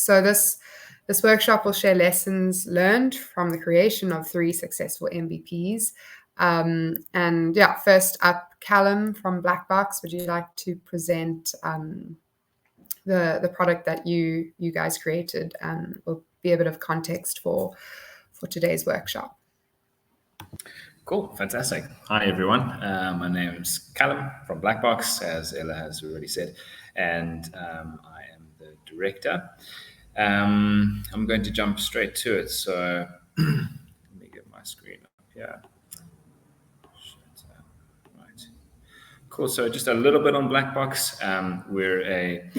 So this workshop will share lessons learned from the creation of 3 successful MVPs. And yeah, first up, Callum from Blackbox, would you like to present the product that you guys created? Will be a bit of context for today's workshop. Cool, fantastic. Hi everyone, my name's Callum from Blackbox, as Ella has already said, and I am the director. I'm going to jump straight to it, so let me get my screen up here. Right. Cool, so just a little bit on Blackbox. We're a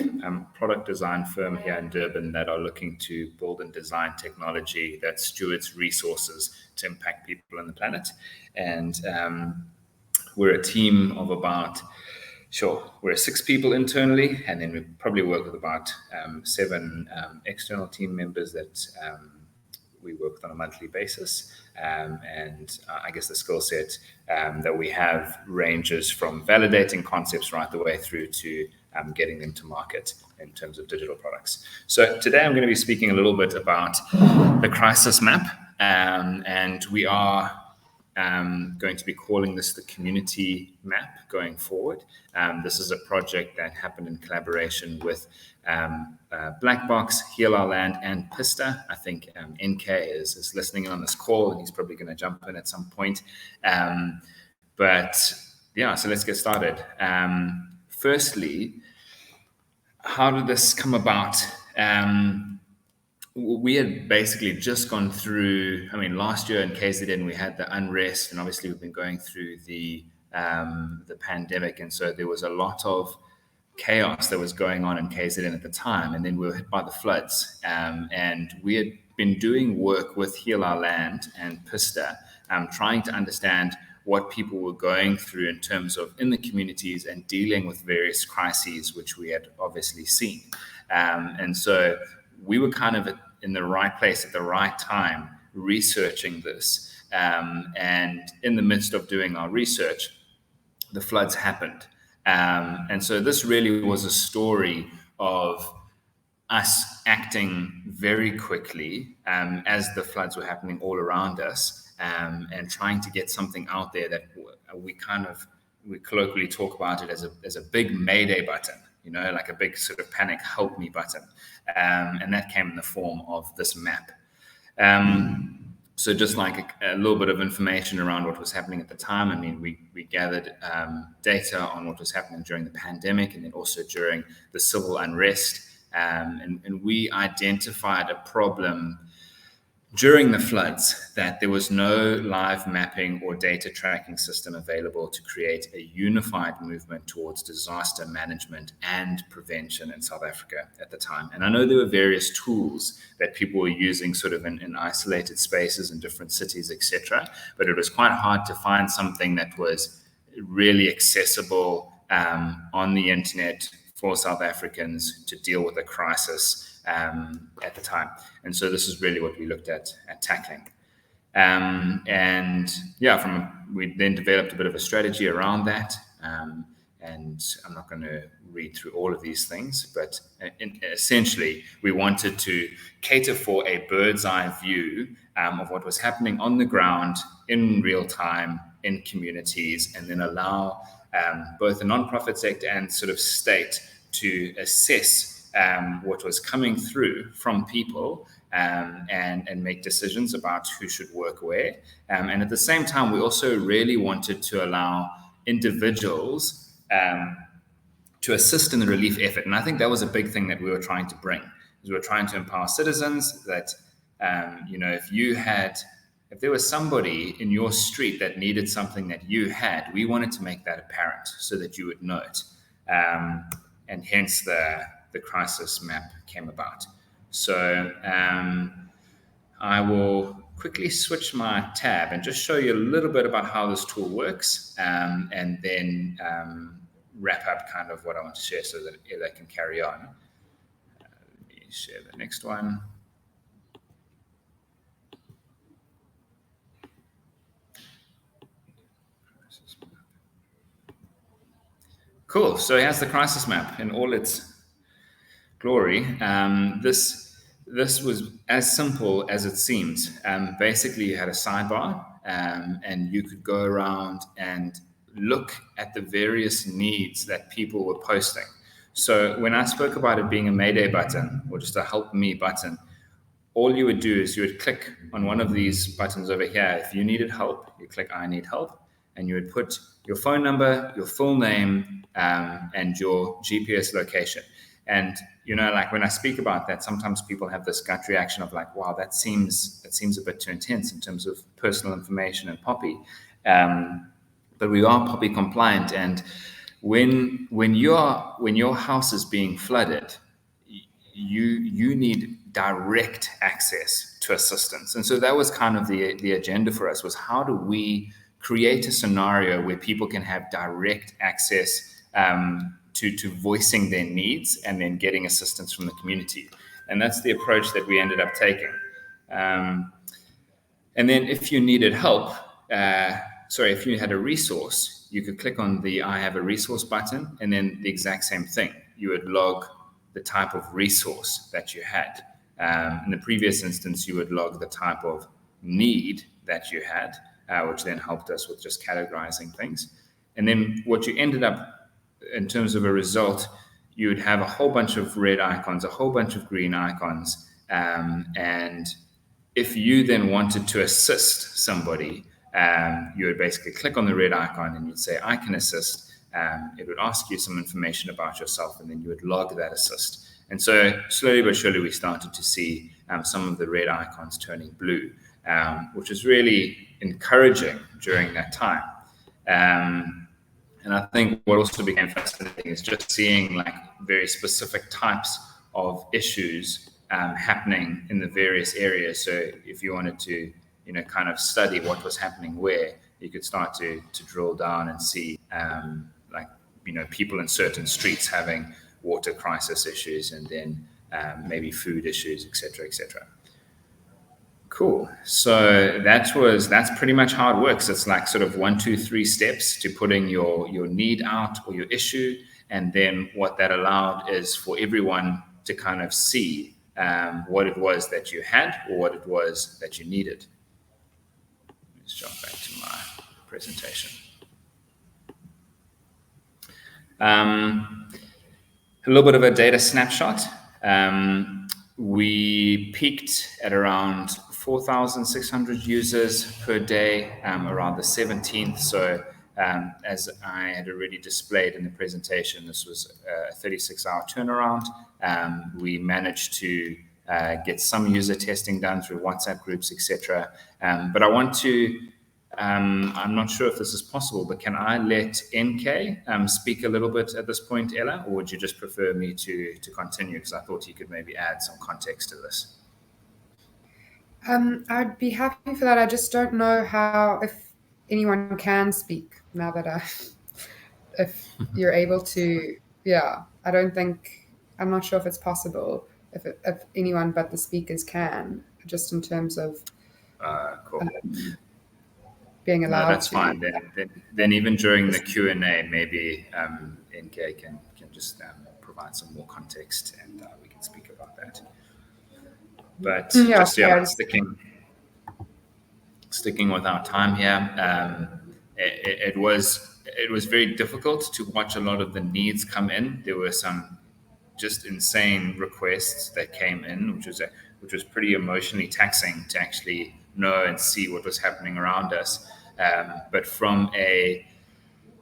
product design firm here in Durban that are looking to build and design technology that stewards resources to impact people on the planet. And we're a team of we're 6 people internally, and then we probably work with about 7 external team members that we work with on a monthly basis. And I guess the skill set that we have ranges from validating concepts right the way through to getting them to market in terms of digital products. So today I'm going to be speaking a little bit about the crisis map, and we are going to be calling this the community map going forward. This is a project that happened in collaboration with Blackbox, Heal Our Land, and Pista. I think NK is listening in on this call, and he's probably going to jump in at some point. But yeah, so let's get started. Firstly, how did this come about? We had basically just gone through, last year in KZN, we had the unrest, and obviously we've been going through the pandemic. And so there was a lot of chaos that was going on in KZN at the time. And then we were hit by the floods. And we had been doing work with Heal Our Land and Pista, trying to understand what people were going through in terms of in the communities and dealing with various crises, which we had obviously seen. And so we were kind of in the right place at the right time researching this. And in the midst of doing our research, the floods happened. And so this really was a story of us acting very quickly as the floods were happening all around us, and trying to get something out there that we colloquially talk about it as a big Mayday button. Like a big sort of panic help me button. And that came in the form of this map. So just like a little bit of information around what was happening at the time. We gathered data on what was happening during the pandemic and then also during the civil unrest. And we identified a problem during the floods that there was no live mapping or data tracking system available to create a unified movement towards disaster management and prevention in South Africa at the time. And I know there were various tools that people were using sort of in isolated spaces in different cities, etc. But it was quite hard to find something that was really accessible on the internet for South Africans to deal with a crisis at the time. And so this is really what we looked at tackling. We then developed a bit of a strategy around that. And I'm not going to read through all of these things, but essentially we wanted to cater for a bird's eye view of what was happening on the ground in real time in communities, and then allow both the nonprofit sector and sort of state to assess what was coming through from people and make decisions about who should work where. And at the same time, we also really wanted to allow individuals to assist in the relief effort. And I think that was a big thing that we were trying to bring, is we were trying to empower citizens that, if there was somebody in your street that needed something that you had, we wanted to make that apparent so that you would know it. And hence the crisis map came about. So I will quickly switch my tab and just show you a little bit about how this tool works, and then wrap up kind of what I want to share so that Ella can carry on. Let me share the next one. Cool. So here's the crisis map in all its glory. This this was as simple as it seems. Basically, you had a sidebar, and you could go around and look at the various needs that people were posting. So when I spoke about it being a Mayday button or just a help me button, all you would do is you would click on one of these buttons over here. If you needed help, you click I need help, and you would put your phone number, your full name, and your GPS location. And like when I speak about that, sometimes people have this gut reaction of like, wow, that seems a bit too intense in terms of personal information and Poppy. But we are Poppy compliant, and when your house is being flooded, you need direct access to assistance. And so that was kind of the agenda for us, was how do we create a scenario where people can have direct access to voicing their needs and then getting assistance from the community. And that's the approach that we ended up taking. And then if you needed help, if you had a resource, you could click on the I have a resource button, and then the exact same thing. You would log the type of resource that you had. In the previous instance, you would log the type of need that you had, which then helped us with just categorizing things. And then what you ended up, in terms of a result, you would have a whole bunch of red icons, a whole bunch of green icons. And if you then wanted to assist somebody, you would basically click on the red icon and you'd say, I can assist. It would ask you some information about yourself, and then you would log that assist. And so slowly but surely, we started to see some of the red icons turning blue, which was really encouraging during that time. And I think what also became fascinating is just seeing like very specific types of issues happening in the various areas. So if you wanted to, kind of study what was happening where, you could start to drill down and see people in certain streets having water crisis issues, and then maybe food issues, etc., etc. Cool. So that's pretty much how it works. It's like sort of 1, 2, 3 steps to putting your need out or your issue, and then what that allowed is for everyone to kind of see what it was that you had or what it was that you needed. Let's jump back to my presentation. A little bit of a data snapshot. We peaked at around 4,600 users per day around the 17th. So as I had already displayed in the presentation, this was a 36-hour turnaround. We managed to get some user testing done through WhatsApp groups, etc. But I want to, I'm not sure if this is possible, but can I let NK speak a little bit at this point, Ella, or would you just prefer me to continue? Because I thought you could maybe add some context to this. I'd be happy for that. I just don't know if anyone can speak now that if you're able to. Yeah, I'm not sure if it's possible if anyone but the speakers can, just in terms of cool. Being allowed. No, that's fine. Then even during the Q&A, maybe NK can just provide some more context, and we can speak about that. But sticking with our time here, it was very difficult to watch a lot of the needs come in. There were some just insane requests that came in, which was pretty emotionally taxing to actually know and see what was happening around us. But from a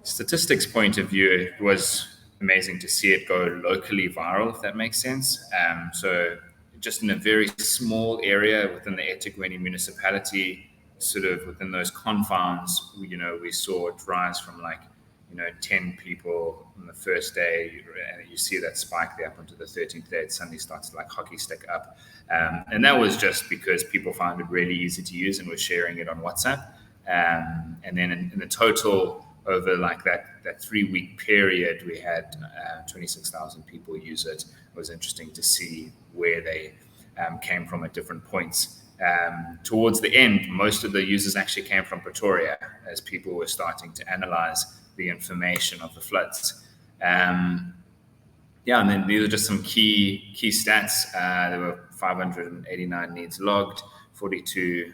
statistics point of view, it was amazing to see it go locally viral, if that makes sense. So just in a very small area within the eThekwini municipality, sort of within those confines, we saw it rise from 10 people on the first day, and you see that spike there up onto the 13th day. It suddenly starts to hockey stick up. And that was just because people found it really easy to use and were sharing it on WhatsApp. And then in the total, over that 3-week period, we had 26,000 people use it. It was interesting to see where they came from at different points. Towards the end, most of the users actually came from Pretoria, as people were starting to analyze the information of the floods. And then these are just some key stats. There were 589 needs logged, 42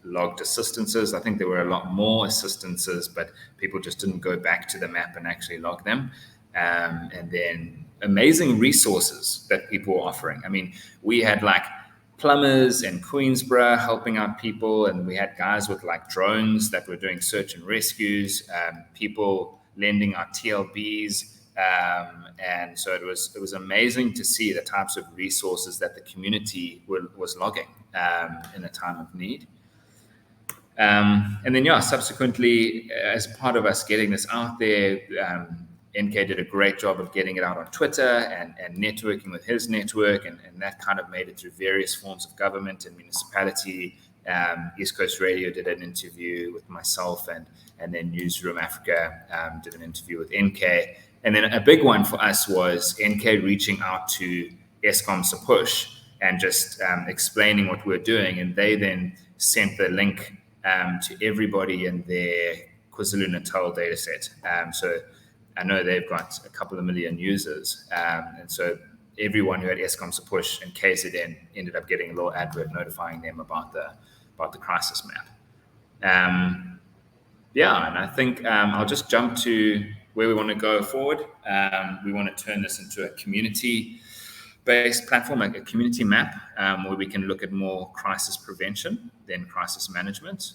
logged assistances. I think there were a lot more assistances, but people just didn't go back to the map and actually log them. And then amazing resources that people were offering. I mean, we had like plumbers in Queensborough helping out people, and we had guys with like drones that were doing search and rescues, people lending out TLBs. And so it was amazing to see the types of resources that the community was logging in a time of need. And then, subsequently, as part of us getting this out there, NK did a great job of getting it out on Twitter and networking with his network, and that kind of made it through various forms of government and municipality. East Coast Radio did an interview with myself, and then Newsroom Africa did an interview with NK. And then a big one for us was NK reaching out to Eskom Sepush and just explaining what we're doing. And they then sent the link to everybody in their KwaZulu-Natal data set. So I know they've got a couple of million users. And so everyone who had Eskom Sepush and KZN ended up getting a little advert notifying them about the crisis map. And I think I'll just jump to where we want to go forward. We want to turn this into a community-based platform, like a community map, where we can look at more crisis prevention than crisis management.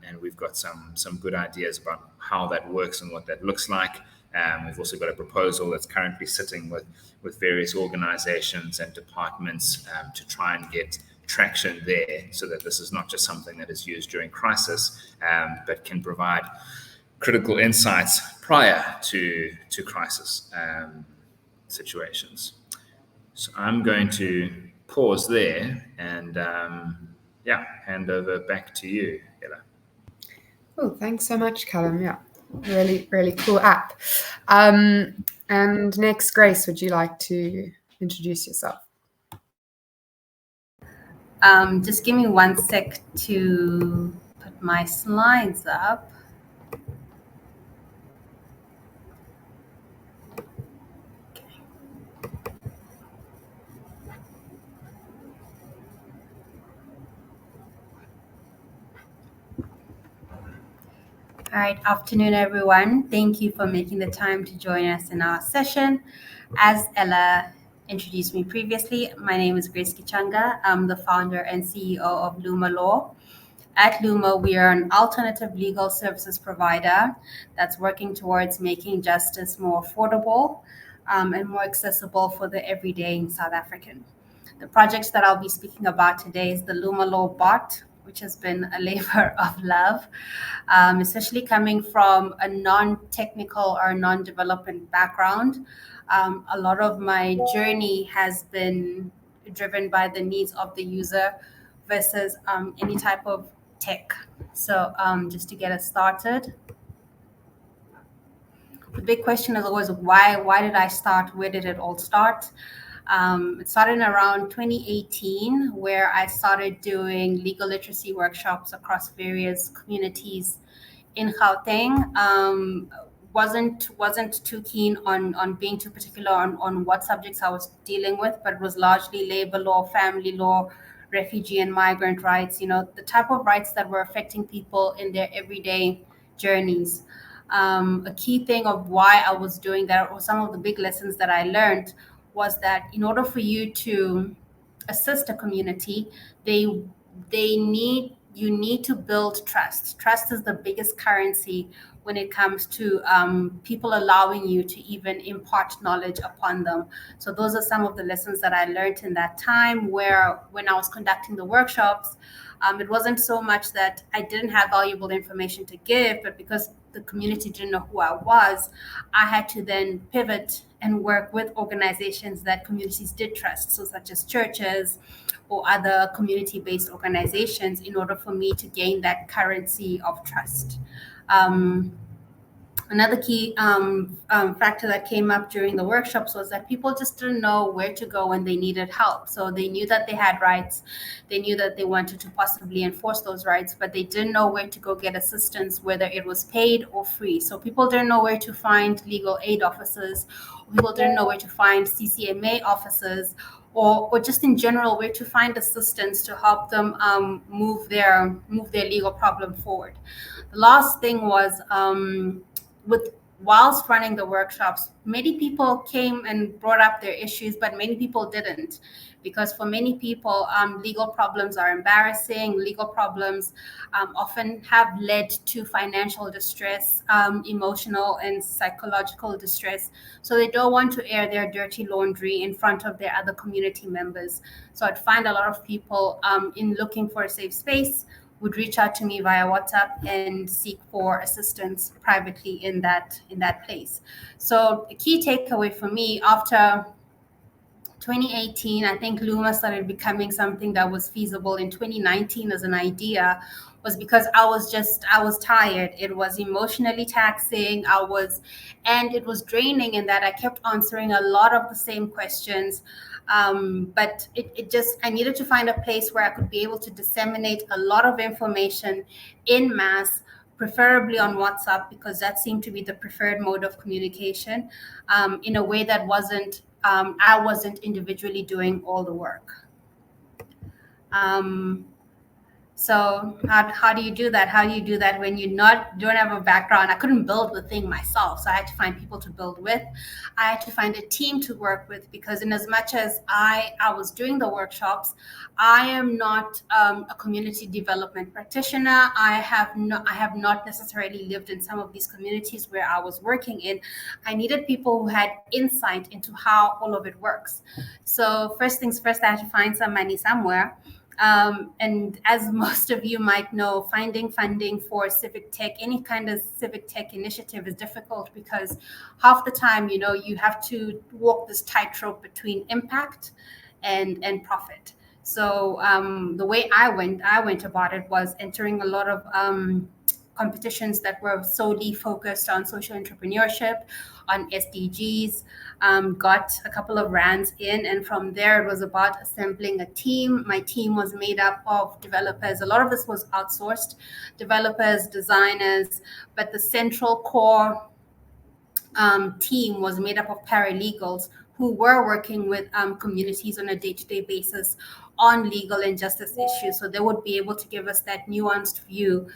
And we've got some good ideas about how that works and what that looks like. We've also got a proposal that's currently sitting with various organizations and departments to try and get traction there, so that this is not just something that is used during crisis, but can provide critical insights prior to crisis situations. So I'm going to pause there and hand over back to you, Ella. Oh, thanks so much, Callum. Yeah, really, really cool app. And next, Grace, would you like to introduce yourself? Just give me 1 sec to put my slides up. All right, afternoon, everyone. Thank you for making the time to join us in our session. As Ella introduced me previously, my name is Grace Kichanga. I'm the founder and CEO of Luma Law. At Luma, we are an alternative legal services provider that's working towards making justice more affordable and more accessible for the everyday South African. The projects that I'll be speaking about today is the Luma Law bot, which has been a labor of love, especially coming from a non-technical or non-development background. A lot of my journey has been driven by the needs of the user versus any type of tech. So just to get us started, the big question is always why did I start? Where did it all start? It started around 2018, where I started doing legal literacy workshops across various communities in Gauteng. Wasn't too keen on being too particular on what subjects I was dealing with, but it was largely labor law, family law, refugee and migrant rights, the type of rights that were affecting people in their everyday journeys. A key thing of why I was doing that, or some of the big lessons that I learned, was that in order for you to assist a community, you need to build trust. Trust is the biggest currency when it comes to people allowing you to even impart knowledge upon them. So those are some of the lessons that I learned in that time, where when I was conducting the workshops, it wasn't so much that I didn't have valuable information to give, but because the community didn't know who I was, I had to then pivot and work with organizations that communities did trust, so such as churches or other community-based organizations, in order for me to gain that currency of trust. Another key factor that came up during the workshops was that people just didn't know where to go when they needed help. So they knew that they had rights, they knew that they wanted to possibly enforce those rights, but they didn't know where to go get assistance, whether it was paid or free. So people didn't know where to find legal aid officers, people didn't know where to find CCMA officers, or just in general, where to find assistance to help them move their legal problem forward. The last thing was with whilst running the workshops, many people came and brought up their issues, but many people didn't, because for many people, legal problems are embarrassing. Legal problems often have led to financial distress, emotional and psychological distress. So they don't want to air their dirty laundry in front of their other community members. So I'd find a lot of people in looking for a safe space would reach out to me via WhatsApp and seek for assistance privately in that place. So a key takeaway for me after 2018, I think Luma started becoming something that was feasible in 2019 as an idea, was because I was tired. It was emotionally taxing. And it was draining in that I kept answering a lot of the same questions. But I needed to find a place where I could be able to disseminate a lot of information in mass, preferably on WhatsApp, because that seemed to be the preferred mode of communication, in a way that I wasn't individually doing all the work. So how do you do that? How do you do that when you don't have a background? I couldn't build the thing myself, so I had to find people to build with. I had to find a team to work with, because in as much as I was doing the workshops, I am not a community development practitioner. I have not necessarily lived in some of these communities where I was working in. I needed people who had insight into how all of it works. So first things first, I had to find some money somewhere. And as most of you might know, finding funding for civic tech, any kind of civic tech initiative, is difficult, because half the time, you have to walk this tightrope between impact and profit. So the way I went about it was entering a lot of competitions that were solely focused on social entrepreneurship, on SDGs, got a couple of rands in, and from there it was about assembling a team. My team was made up of developers. A lot of this was outsourced, developers, designers, but the central core team was made up of paralegals who were working with communities on a day-to-day basis on legal and justice issues. So they would be able to give us that nuanced view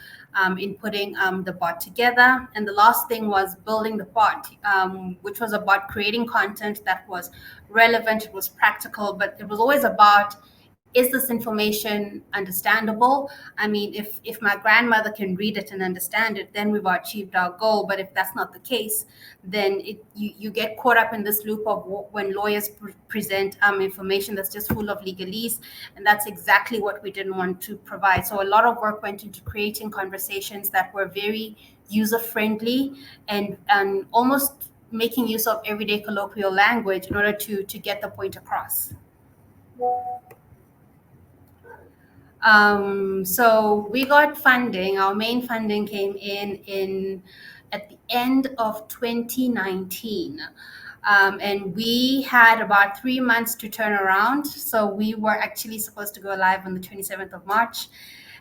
in putting the bot together. And the last thing was building the bot, which was about creating content that was relevant, it was practical, but it was always about, is this information understandable? I mean, if my grandmother can read it and understand it, then we've achieved our goal. But if that's not the case, then you get caught up in this loop of when lawyers present information that's just full of legalese, and that's exactly what we didn't want to provide. So a lot of work went into creating conversations that were very user-friendly and almost making use of everyday colloquial language in order to get the point across. So we got funding. Our main funding came in at the end of 2019. And we had about 3 months to turn around. So we were actually supposed to go live on the 27th of March.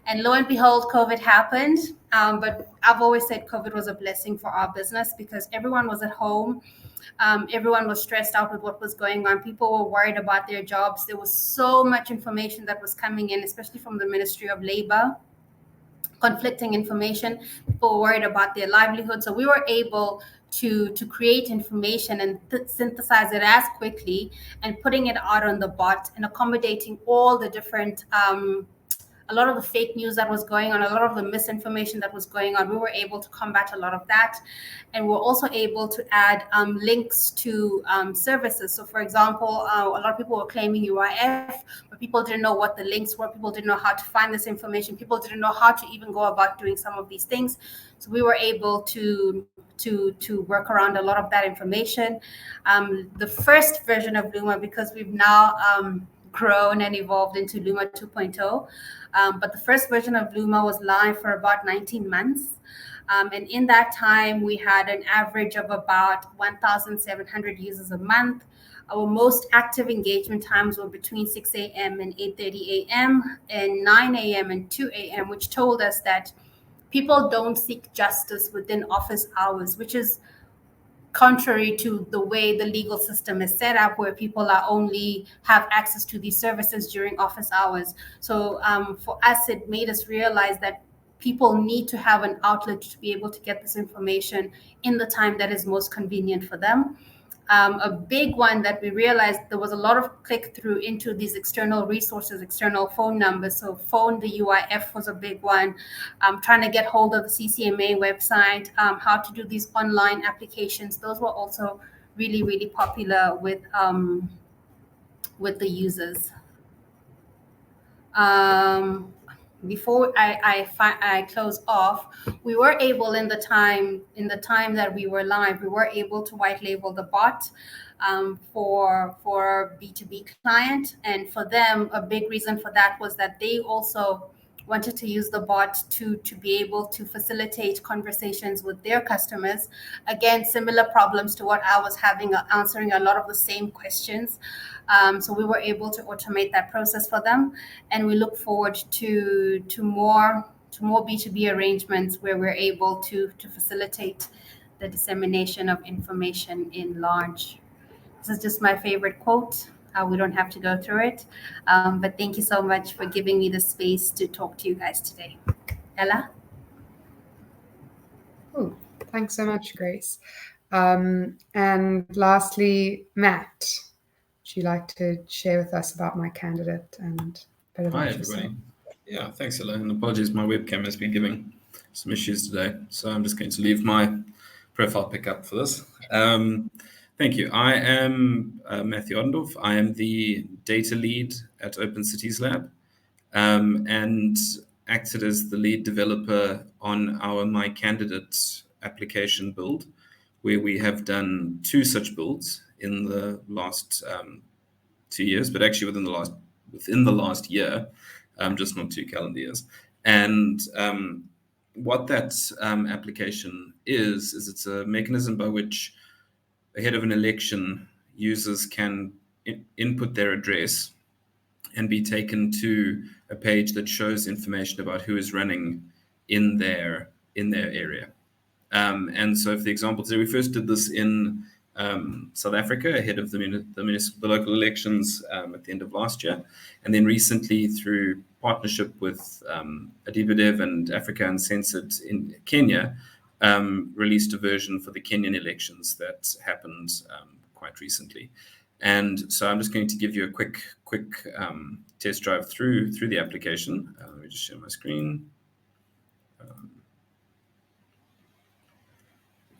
And lo and behold, COVID happened. But I've always said COVID was a blessing for our business, because everyone was at home. Everyone was stressed out with what was going on. People were worried about their jobs. There was so much information that was coming in, especially from the Ministry of Labor, conflicting information. People were worried about their livelihood. So we were able to create information and synthesize it as quickly, and putting it out on the bot and accommodating all the different a lot of the fake news that was going on, a lot of the misinformation that was going on. We were able to combat a lot of that. And we're also able to add links to services. So for example, a lot of people were claiming UIF, but people didn't know what the links were. People didn't know how to find this information. People didn't know how to even go about doing some of these things. So we were able to work around a lot of that information. The first version of Luma, because we've now grown and evolved into Luma 2.0. But the first version of Luma was live for about 19 months. And in that time, we had an average of about 1,700 users a month. Our most active engagement times were between 6 a.m. and 8:30 a.m. and 9 a.m. and 2 a.m., which told us that people don't seek justice within office hours, which is contrary to the way the legal system is set up, where people are only have access to these services during office hours. So for us, it made us realize that people need to have an outlet to be able to get this information in the time that is most convenient for them. A big one that we realized, there was a lot of click through into these external resources, external phone numbers. So phone, the UIF was a big one. Trying to get hold of the CCMA website, how to do these online applications. Those were also really, really popular with the users. Before I close off, we were able, in the time that we were live, we were able to white label the bot for B2B client. And for them, a big reason for that was that they also wanted to use the bot to be able to facilitate conversations with their customers. Again, similar problems to what I was having, answering a lot of the same questions. So we were able to automate that process for them, and we look forward to more B2B arrangements where we're able to facilitate the dissemination of information in large. This is just my favorite quote. We don't have to go through it, but thank you so much for giving me the space to talk to you guys today. Ella? Oh, thanks so much, Grace. And lastly, Matt, would you like to share with us about my candidate and a bit about Hi, yourself? everybody. Yeah, thanks, Ella. And apologies, my webcam has been giving some issues today. So I'm just going to leave my profile pick up for this. Thank you. I am Matthew Oddendorf. I am the data lead at Open Cities Lab, and acted as the lead developer on our My Candidate application build, where we have done 2 such builds in the last 2 years, but actually within the last year, just not 2 calendar years. And what that application is it's a mechanism by which, ahead of an election, users can input their address and be taken to a page that shows information about who is running in their area. And so, for the example, today we first did this in South Africa ahead of the local elections at the end of last year, and then recently, through partnership with Adibadev and Africa Uncensored in Kenya, released a version for the Kenyan elections that happened quite recently. And so I'm just going to give you a quick test drive through the application. Let me just share my screen.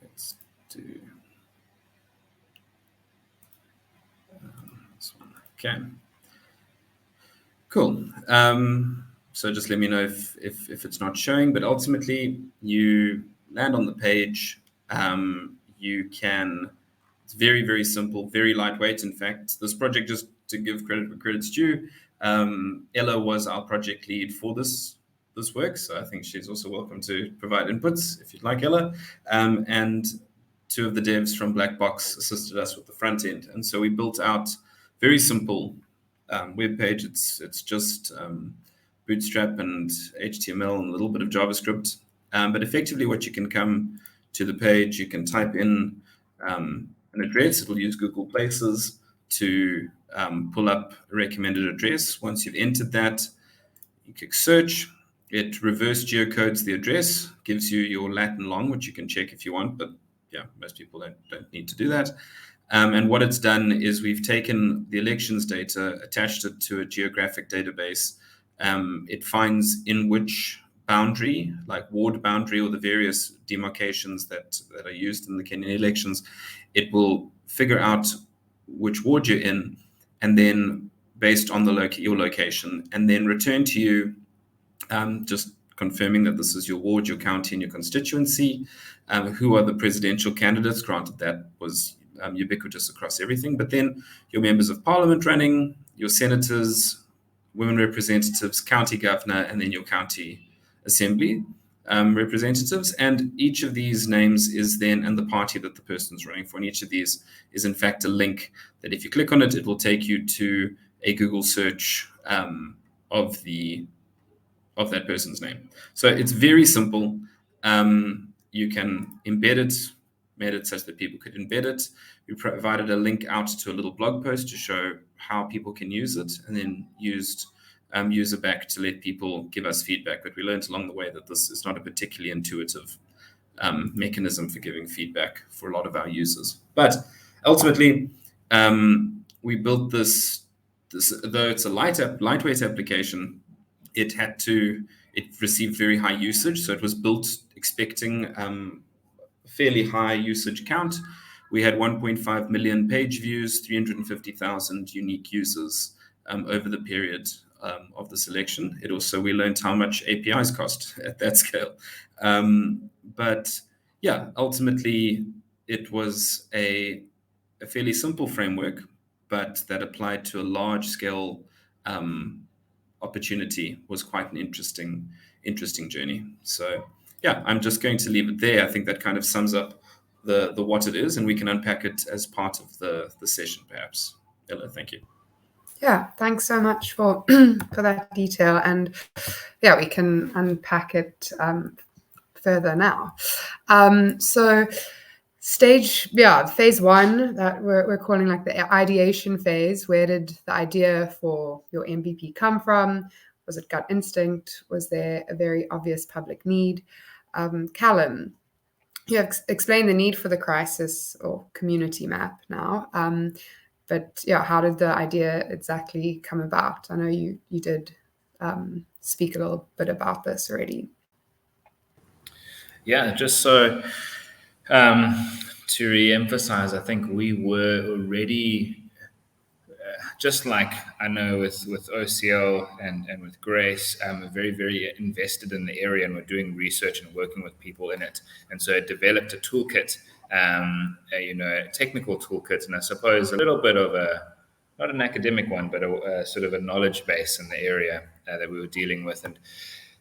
Let's do this one. Okay. Cool. So just let me know if it's not showing, but ultimately you land on the page. You can, it's very, very simple, very lightweight. In fact, this project, just to give credit where credit's due, Ella was our project lead for this work. So I think she's also welcome to provide inputs if you'd like, Ella. And 2 of the devs from Black Box assisted us with the front end. And so we built out very simple web page. It's just Bootstrap and HTML and a little bit of JavaScript. But effectively, what you can come to the page, you can type in an address. It'll use Google Places to pull up a recommended address. Once you've entered that, you click search. It reverse geocodes the address, gives you your Latin long, which you can check if you want, but yeah, most people don't need to do that. And what it's done is we've taken the elections data, attached it to a geographic database. It finds in which boundary, like ward boundary or the various demarcations that are used in the Kenyan elections, it will figure out which ward you're in, and then based on your location, and then return to you just confirming that this is your ward, your county, and your constituency. Who are the presidential candidates? Granted, that was ubiquitous across everything, but then your members of parliament running, your senators, women representatives, county governor, and then your county assembly representatives. And each of these names is then, and the party that the person's running for, and each of these is in fact a link that if you click on it, it will take you to a Google search of that person's name. So it's very simple. You can embed it made it such that people could embed it. We provided a link out to a little blog post to show how people can use it, and then used userback to let people give us feedback. But we learned along the way that this is not a particularly intuitive mechanism for giving feedback for a lot of our users. But ultimately, we built this, though it's a lightweight application, it received very high usage. So it was built expecting fairly high usage count. We had 1.5 million page views, 350,000 unique users over the period of the selection. We learned how much APIs cost at that scale. But yeah, ultimately, it was a fairly simple framework, but that applied to a large scale opportunity was quite an interesting journey. So yeah, I'm just going to leave it there. I think that kind of sums up the what it is, and we can unpack it as part of the session, perhaps. Ella, thank you. Yeah, thanks so much for that detail, and yeah, we can unpack it further now. So phase one that we're calling like the ideation phase. Where did the idea for your MVP come from? Was it gut instinct? Was there a very obvious public need? Callum, you have explained the need for the crisis or community map now. But yeah, how did the idea exactly come about? I know you did speak a little bit about this already. Yeah, just so to re-emphasize, I think we were already, just like I know with OCL and with Grace, very, very invested in the area, and we're doing research and working with people in it. And so it developed a toolkit, a technical toolkit, and I suppose a little bit of not an academic one, but a sort of a knowledge base in the area that we were dealing with.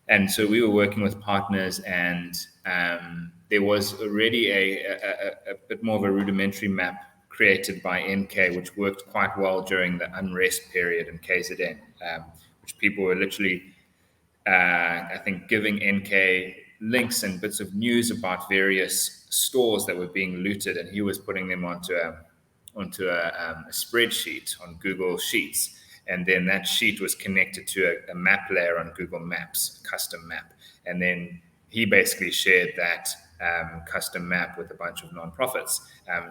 And so we were working with partners, and there was already a bit more of a rudimentary map created by NK, which worked quite well during the unrest period in KZN, which people were literally, I think, giving NK links and bits of news about various stores that were being looted, and he was putting them onto a spreadsheet on Google Sheets. And then that sheet was connected to a map layer on Google Maps, custom map. And then he basically shared that custom map with a bunch of nonprofits.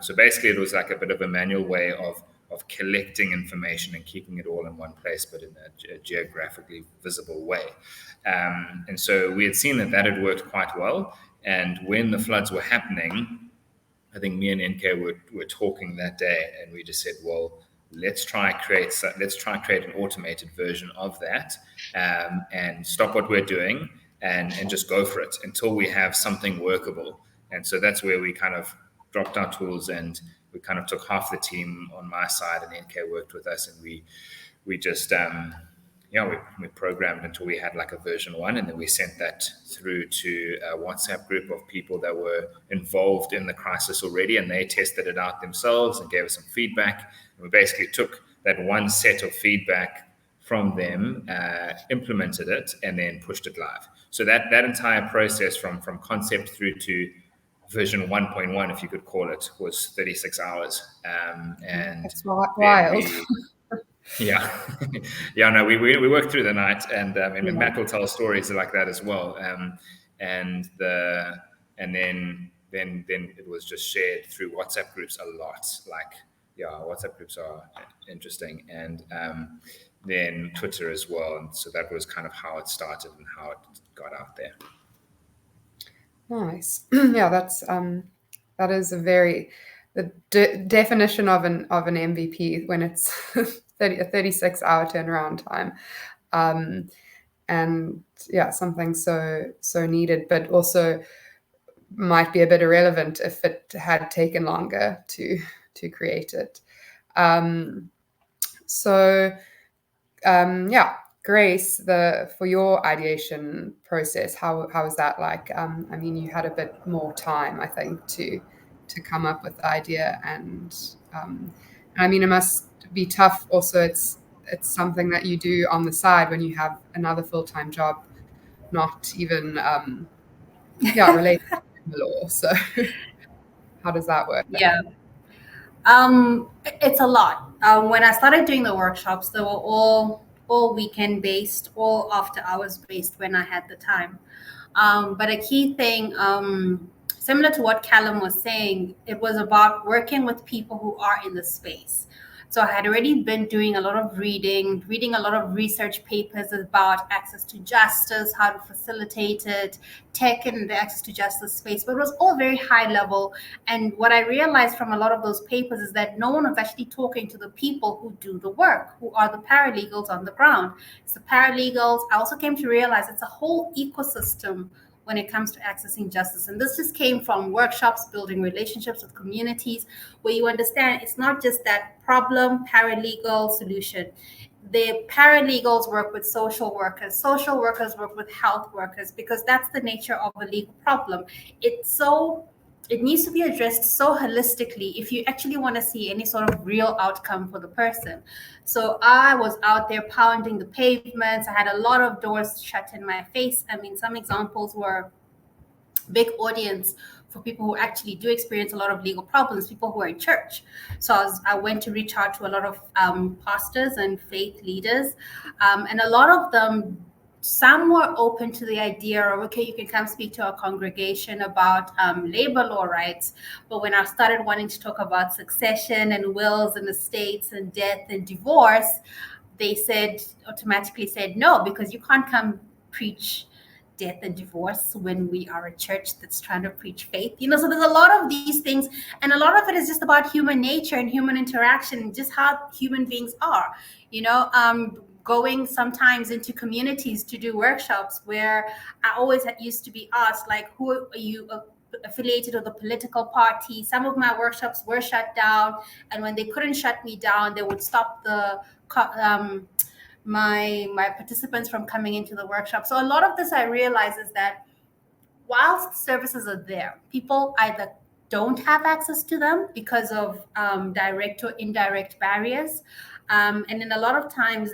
So basically, it was like a bit of a manual way of collecting information and keeping it all in one place, but in a geographically visible way. And so we had seen that had worked quite well. And when the floods were happening, I think me and NK were talking that day, and we just said, well, let's try create an automated version of that, and stop what we're doing and just go for it until we have something workable. And so that's where we kind of dropped our tools, and we kind of took half the team on my side, and NK worked with us, and we just we programmed until we had like a version 1, and then we sent that through to a WhatsApp group of people that were involved in the crisis already, and they tested it out themselves and gave us some feedback. And we basically took that one set of feedback from them, implemented it, and then pushed it live. So that entire process from concept through to version 1.1, if you could call it, was 36 hours. And that's wild. Yeah. No, we worked through the night, and Matt will tell stories like that as well. And then it was just shared through WhatsApp groups a lot. WhatsApp groups are interesting, and then Twitter as well. And so that was kind of how it started and how it got out there. Nice. Yeah, that is the definition of an MVP when it's a 36-hour turnaround time, and yeah, something so needed, but also might be a bit irrelevant if it had taken longer to create it. Grace, for your ideation process, how was that like? You had a bit more time, I think, to come up with the idea, and it must be tough. Also, it's something that you do on the side when you have another full-time job, not even related to the law. So, How does that work? Yeah. It's a lot. When I started doing the workshops, they were all weekend based, all after hours based when I had the time. But a key thing, similar to what Callum was saying, it was about working with people who are in the space. So I had already been doing a lot of reading a lot of research papers about access to justice, how to facilitate it, tech and the access to justice space, but it was all very high level. And what I realized from a lot of those papers is that no one was actually talking to the people who do the work, who are the paralegals on the ground. It's the paralegals. I also came to realize it's a whole ecosystem when it comes to accessing justice. And this just came from workshops, building relationships with communities, where you understand it's not just that problem, paralegal, solution. The paralegals work with social workers work with health workers, because that's the nature of a legal problem. It needs to be addressed so holistically if you actually want to see any sort of real outcome for the person. So I was out there pounding the pavements. I had a lot of doors shut in my face. I mean, some examples were big audience for people who actually do experience a lot of legal problems, people who are in church. So I went to reach out to a lot of pastors and faith leaders, and a lot of them, some were open to the idea of, okay, you can come speak to our congregation about labor law rights. But when I started wanting to talk about succession and wills and estates and death and divorce, they automatically said no, because you can't come preach death and divorce when we are a church that's trying to preach faith. So there's a lot of these things, and a lot of it is just about human nature and human interaction and just how human beings are. Going sometimes into communities to do workshops, where I always used to be asked, like, who are you affiliated with a political party? Some of my workshops were shut down, and when they couldn't shut me down, they would stop my participants from coming into the workshop. So a lot of this I realize is that whilst services are there, people either don't have access to them because of direct or indirect barriers. And then a lot of times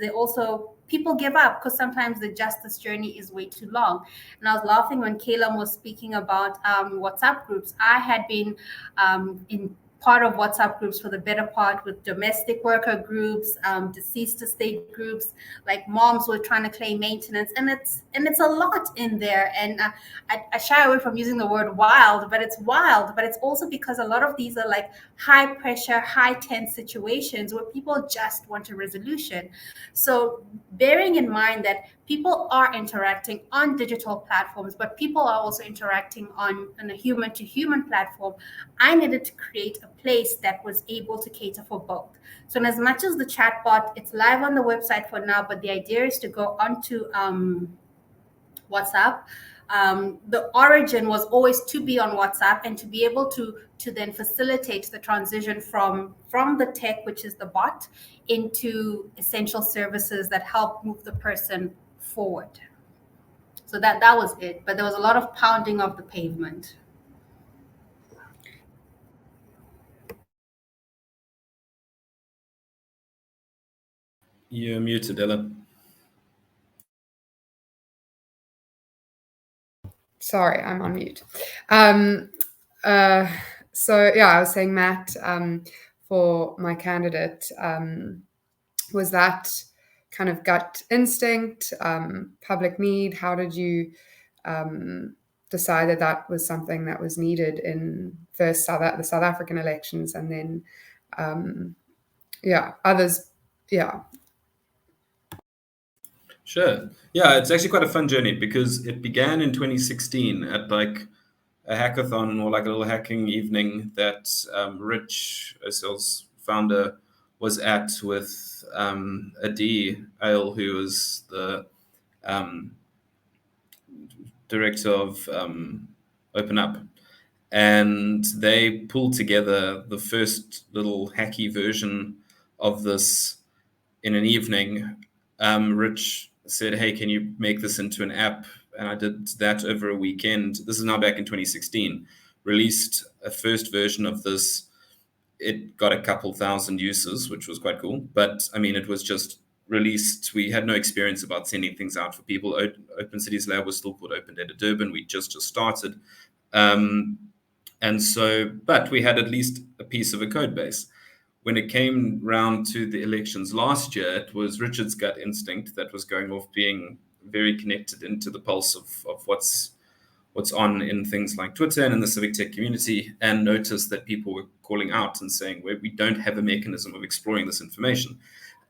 people give up because sometimes the justice journey is way too long. And I was laughing when Caleb was speaking about WhatsApp groups. I had been in part of WhatsApp groups for the better part, with domestic worker groups, deceased estate groups, like moms who are trying to claim maintenance, and it's a lot in there. And I shy away from using the word wild, but it's also because a lot of these are like high pressure, high tense situations where people just want a resolution. So bearing in mind that people are interacting on digital platforms, but people are also interacting on a human to human platform, I needed to create a place that was able to cater for both. So in as much as the chatbot, it's live on the website for now, but the idea is to go onto WhatsApp. The origin was always to be on WhatsApp and to be able to then facilitate the transition from the tech, which is the bot, into essential services that help move the person forward. So that was it. But there was a lot of pounding of the pavement. You're muted, Ella. Sorry, I'm on mute. So yeah, I was saying, Matt, for my candidate, was that kind of gut instinct, public need? How did you decide that was something that was needed in first the South African elections, and then others? Yeah. Sure. Yeah, it's actually quite a fun journey because it began in 2016 at like a hackathon, or like a little hacking evening that Rich, Osel's founder, was at with Adi Ale, who was the director of Open Up. And they pulled together the first little hacky version of this in an evening. Rich said, hey, can you make this into an app? And I did that over a weekend. This is now back in 2016. Released a first version of this. It got a couple thousand users, which was quite cool. But I mean, it was just released. We had no experience about sending things out for people. Open Cities Lab was still called Open Data Durban. We just started. And so, but we had at least a piece of a code base. When it came round to the elections last year, it was Richard's gut instinct that was going off, being very connected into the pulse of what's on in things like Twitter and in the civic tech community, and noticed that people were calling out and saying, we don't have a mechanism of exploring this information.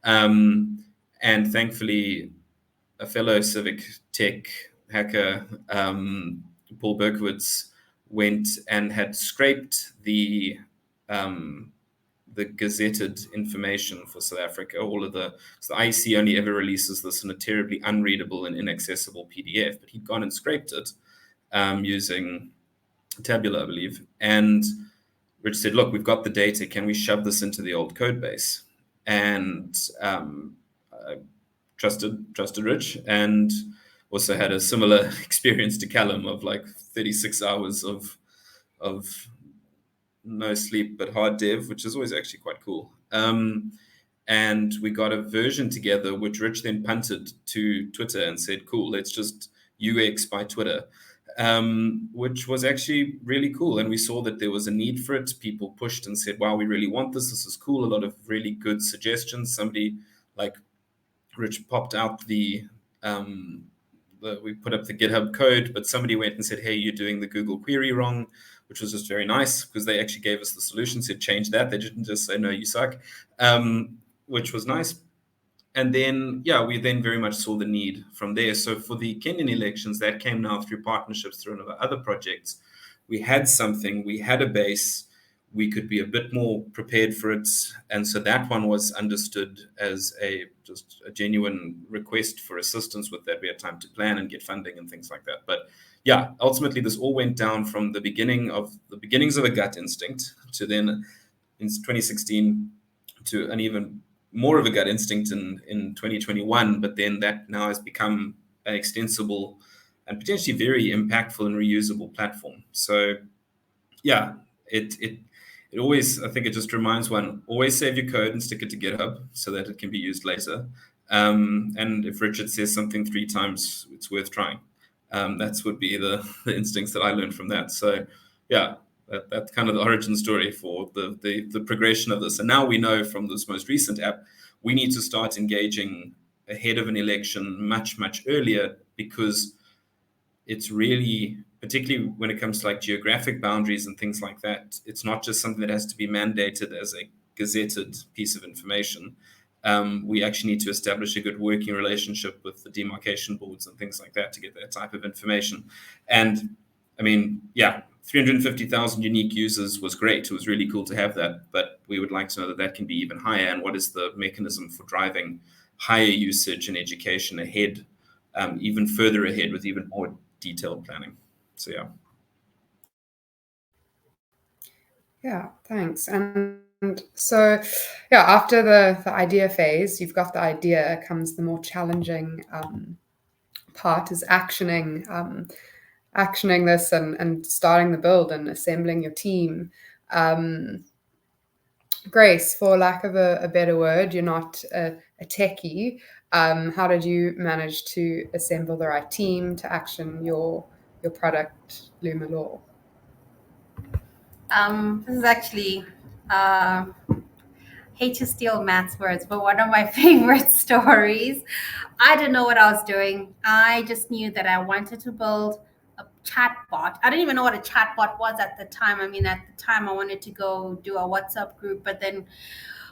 And thankfully, a fellow civic tech hacker, Paul Berkowitz, went and had scraped the gazetted information for South Africa. So the IEC only ever releases this in a terribly unreadable and inaccessible PDF, but he'd gone and scraped it using Tabula, I believe. And Rich said, look, we've got the data. Can we shove this into the old code base? And trusted Rich, and also had a similar experience to Callum of like 36 hours of no sleep but hard dev, which is always actually quite cool. And we got a version together, which Rich then punted to Twitter and said, cool, let's just UX by Twitter, which was actually really cool. And we saw that there was a need for it. People pushed and said, wow, we really want this. This is cool. A lot of really good suggestions. Somebody like Rich popped out we put up the GitHub code, but somebody went and said, hey, you're doing the Google query wrong, which was just very nice because they actually gave us the solution, said change that. They didn't just say, no, you suck, which was nice. And then, we then very much saw the need from there. So for the Kenyan elections, that came now through partnerships through other projects. We had something, we had a base, we could be a bit more prepared for it. And so that one was understood as just a genuine request for assistance with that. We had time to plan and get funding and things like that. But ultimately this all went down from the beginnings of a gut instinct to then in 2016 to an even more of a gut instinct in 2021. But then that now has become an extensible and potentially very impactful and reusable platform. So it always, I think it just reminds one, always save your code and stick it to GitHub so that it can be used later. And if Richard says something 3 times, it's worth trying. That would be the instincts that I learned from that. So that's kind of the origin story for the progression of this. And now we know from this most recent app, we need to start engaging ahead of an election much, much earlier, because it's really, particularly when it comes to like geographic boundaries and things like that, it's not just something that has to be mandated as a gazetted piece of information. We actually need to establish a good working relationship with the demarcation boards and things like that to get that type of information. And I mean, 350,000 unique users was great. It was really cool to have that, but we would like to know that can be even higher. And what is the mechanism for driving higher usage and education ahead, even further ahead with even more detailed planning? So thanks. And so after the idea phase, you've got the idea, comes the more challenging part, is actioning this and starting the build and assembling your team. Grace, for lack of a better word, you're not a techie. How did you manage to assemble the right team to action your product, Luma Law? This is actually, hate to steal Matt's words, but one of my favorite stories. I didn't know what I was doing. I just knew that I wanted to build a chatbot. I didn't even know what a chatbot was at the time. I mean, at the time I wanted to go do a WhatsApp group, but then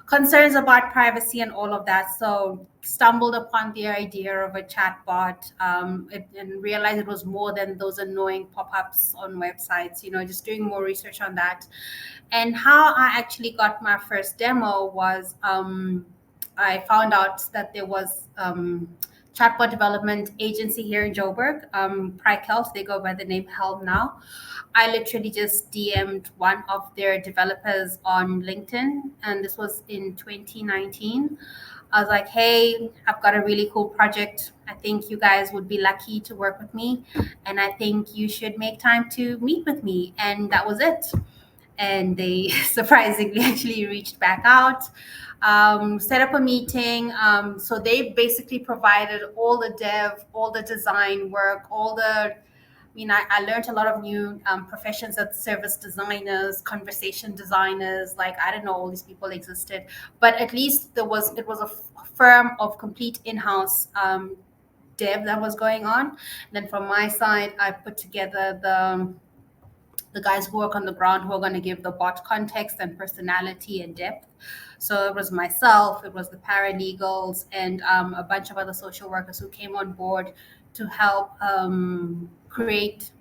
concerns about privacy and all of that. So stumbled upon the idea of a chatbot and realized it was more than those annoying pop-ups on websites, just doing more research on that. And how I actually got my first demo was I found out that there was chatbot development agency here in Joburg, Prike Health. They go by the name Helm now. I literally just DM'd one of their developers on LinkedIn, and this was in 2019. I was like, hey, I've got a really cool project. I think you guys would be lucky to work with me, and I think you should make time to meet with me. And that was it. And they surprisingly actually reached back out, set up a meeting. So they basically provided all the dev, all the design work, all the mean, I learned a lot of new professions, at service designers, conversation designers. Like, I didn't know all these people existed, but at least it was a firm of complete in-house dev that was going on. And then from my side, I put together the guys who work on the ground, who are going to give the bot context and personality and depth. So it was myself, it was the paralegals, and a bunch of other social workers who came on board to help create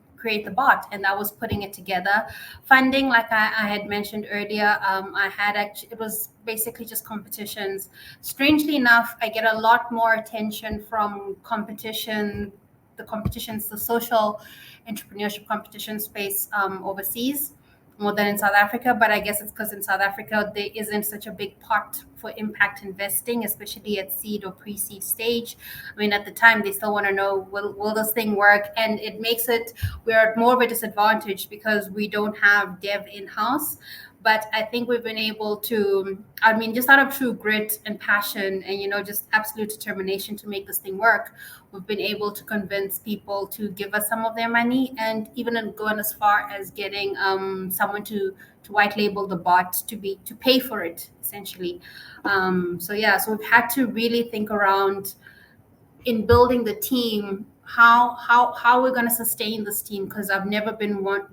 the bot, and I was putting it together. Funding, like I had mentioned earlier, I had actually, it was basically just competitions. Strangely enough, I get a lot more attention from competitions, the social entrepreneurship competition space overseas more than in South Africa. But I guess it's because in South Africa there isn't such a big pot for impact investing, especially at seed or pre-seed stage. I mean, at the time they still want to know, will this thing work? And it makes it, we're at more of a disadvantage because we don't have dev in-house. But I think we've been able to, I mean, just out of true grit and passion and, just absolute determination to make this thing work, we've been able to convince people to give us some of their money, and even going as far as getting someone to white label the bot to pay for it, essentially. So we've had to really think around, in building the team, how we're going to sustain this team, because I've never been one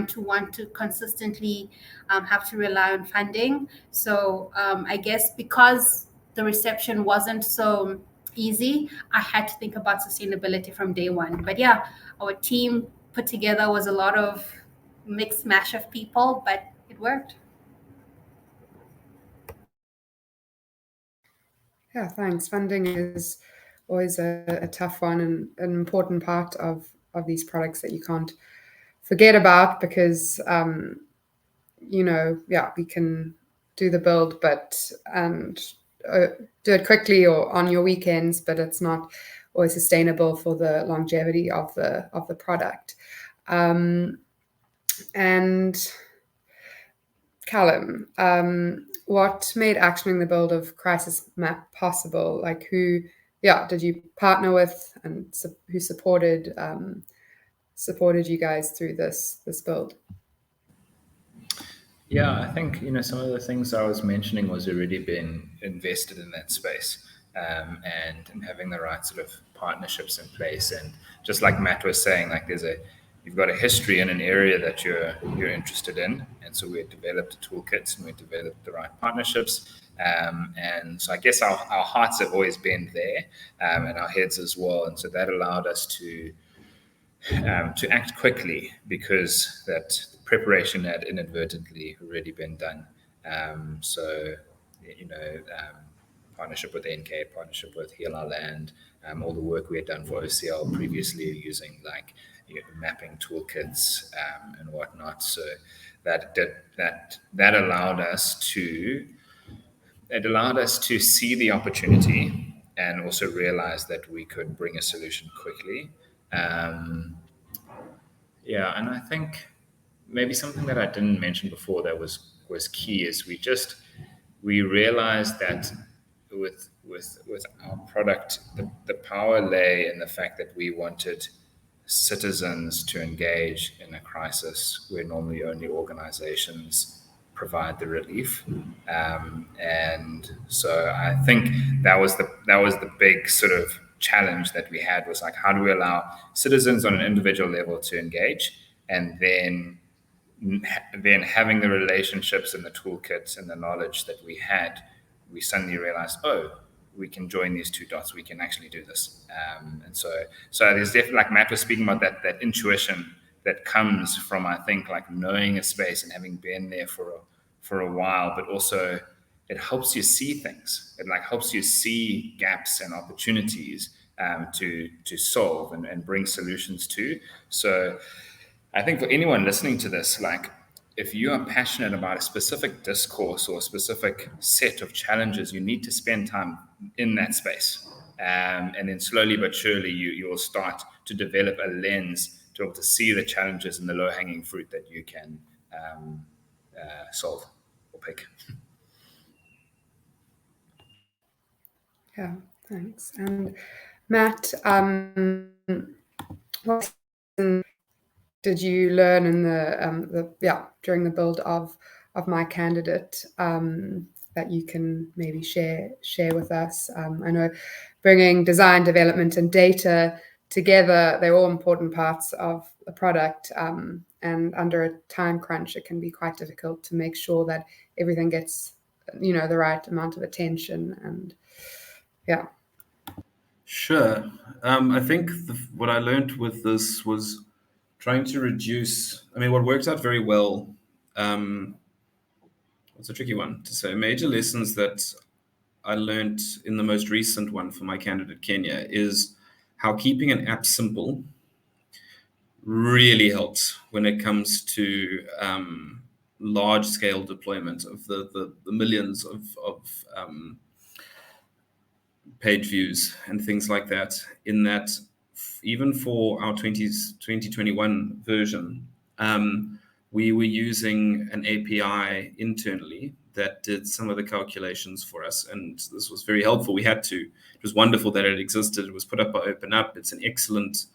to want to consistently have to rely on funding. So I guess because the reception wasn't so easy, I had to think about sustainability from day one. But yeah, our team put together was a lot of mixed mash of people, but it worked. Yeah, thanks. Funding is always a tough one and an important part of these products that you can't forget about, because we can do the build, and do it quickly or on your weekends, but it's not always sustainable for the longevity of the product. And Callum, what made actioning the build of Crisis Map possible? Like, who did you partner with, and who supported you guys through this build? Yeah, I think some of the things I was mentioning was already been invested in that space, and having the right sort of partnerships in place. And just like Matt was saying, like you've got a history in an area that you're interested in, and so we had developed a toolkit and we developed the right partnerships. And so I guess our hearts have always been there, and our heads as well. And so that allowed us to act quickly, because that preparation had inadvertently already been done. So, you know, partnership with NK, partnership with Heal Our Land, all the work we had done for OCL previously using mapping toolkits and whatnot. So that allowed us to see the opportunity and also realize that we could bring a solution quickly. Yeah, and I think maybe something that I didn't mention before that was key is we realized that with our product, the power lay in the fact that we wanted citizens to engage in a crisis where normally only organizations provide the relief. And so I think that was the big sort of challenge that we had, was like, how do we allow citizens on an individual level to engage, and then having the relationships and the toolkits and the knowledge that we had, we suddenly realized, oh, we can join these two dots. We can actually do this. And so there's definitely, like Matt was speaking about, that intuition that comes from, I think, like knowing a space and having been there for a while, but also it helps you see things. It helps you see gaps and opportunities to solve and bring solutions to. So I think for anyone listening to this, if you are passionate about a specific discourse or a specific set of challenges, you need to spend time in that space. And then slowly but surely, you will start to develop a lens to be able to see the challenges and the low-hanging fruit that you can solve or pick. Yeah, thanks. And Matt, what did you learn in during the build of my candidate that you can maybe share with us? I know bringing design, development, and data together, they're all important parts of the product. And under a time crunch, it can be quite difficult to make sure that everything gets, the right amount of attention. And yeah. Sure. I think what I learned with this was trying to reduce. I mean, what worked out very well. It's a tricky one to say. Major lessons that I learned in the most recent one for my candidate Kenya is how keeping an app simple really helps when it comes to large scale deployment of the millions of page views and things like that. In that, even for our 2021 version, we were using an API internally that did some of the calculations for us, and this was very helpful. We had to. It was wonderful that it existed. It was put up by OpenUp. It's an excellent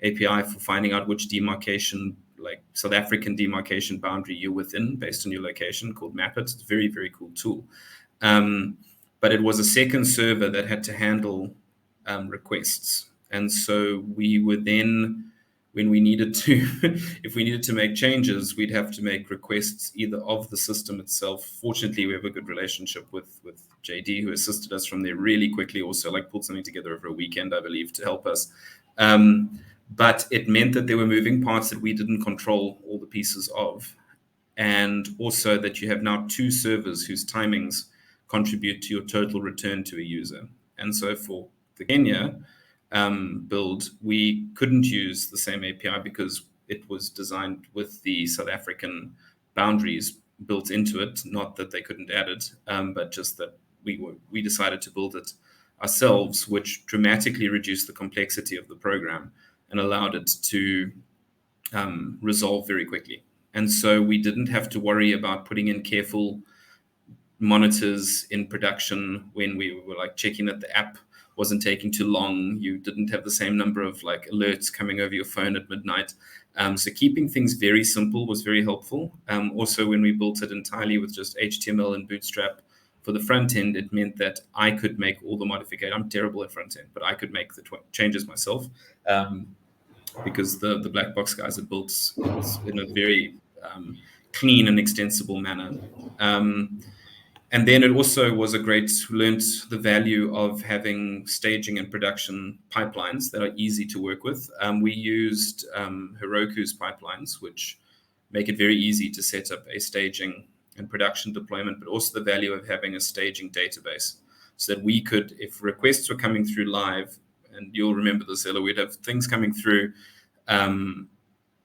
API for finding out which demarcation, like South African demarcation boundary you're within based on your location, called Map It. It's a very, very cool tool. But it was a second server that had to handle requests. And so we would then, when we needed to, if we needed to make changes, we'd have to make requests either of the system itself. Fortunately, we have a good relationship with JD, who assisted us from there really quickly, also like pulled something together over a weekend, I believe, to help us. But it meant that there were moving parts that we didn't control all the pieces of. And also that you have now two servers whose timings contribute to your total return to a user. And so for the Kenya build, we couldn't use the same API because it was designed with the South African boundaries built into it. Not that they couldn't add it, but just that we decided to build it ourselves, which dramatically reduced the complexity of the program and allowed it to resolve very quickly. And so we didn't have to worry about putting in careful monitors in production when we were like checking that the app wasn't taking too long. You didn't have the same number of like alerts coming over your phone at midnight. So keeping things very simple was very helpful. Also, when we built it entirely with just HTML and Bootstrap for the front end, it meant that I could make all the modifications. I'm terrible at front end, but I could make the changes myself because the black box guys had built it in a very clean and extensible manner. And then it also was learned the value of having staging and production pipelines that are easy to work with. We used Heroku's pipelines, which make it very easy to set up a staging and production deployment, but also the value of having a staging database so that we could, if requests were coming through live, and you'll remember this, Ella, we'd have things coming through,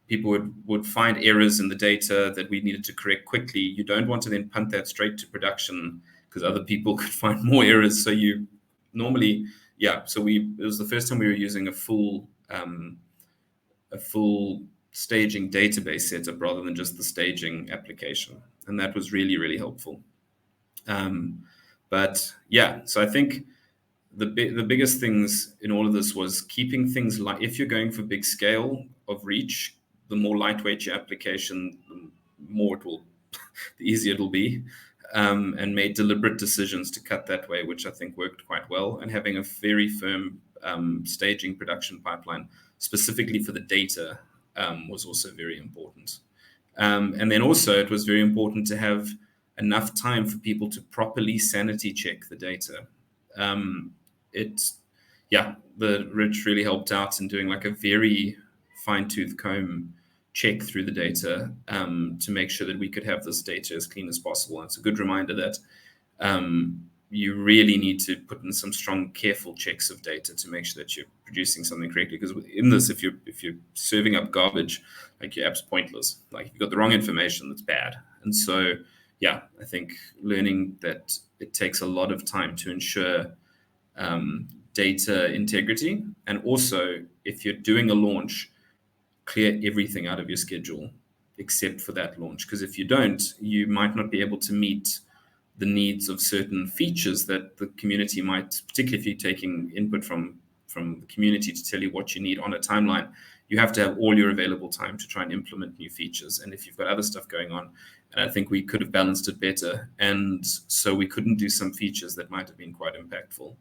people would find errors in the data that we needed to correct quickly. You don't want to then punt that straight to production because other people could find more errors. So you normally, it was the first time we were using a full staging database setup rather than just the staging application. And that was really, really helpful. So I think the biggest things in all of this was keeping things like, if you're going for big scale of reach, the more lightweight your application, the easier it'll be, and made deliberate decisions to cut that way, which I think worked quite well. And having a very firm staging production pipeline specifically for the data was also very important. And then also it was very important to have enough time for people to properly sanity check the data. The Rich really helped out in doing like a very fine-tooth comb check through the data to make sure that we could have this data as clean as possible. And it's a good reminder that you really need to put in some strong, careful checks of data to make sure that you're producing something correctly. Because in this, if you're serving up garbage, like your app's pointless. Like if you've got the wrong information, that's bad. And so, I think learning that it takes a lot of time to ensure data integrity, and also if you're doing a launch, clear everything out of your schedule except for that launch, because if you don't, you might not be able to meet the needs of certain features that the community might, particularly if you're taking input from the community to tell you what you need on a timeline. You have to have all your available time to try and implement new features. And if you've got other stuff going on, and I think we could have balanced it better, and so we couldn't do some features that might have been quite impactful.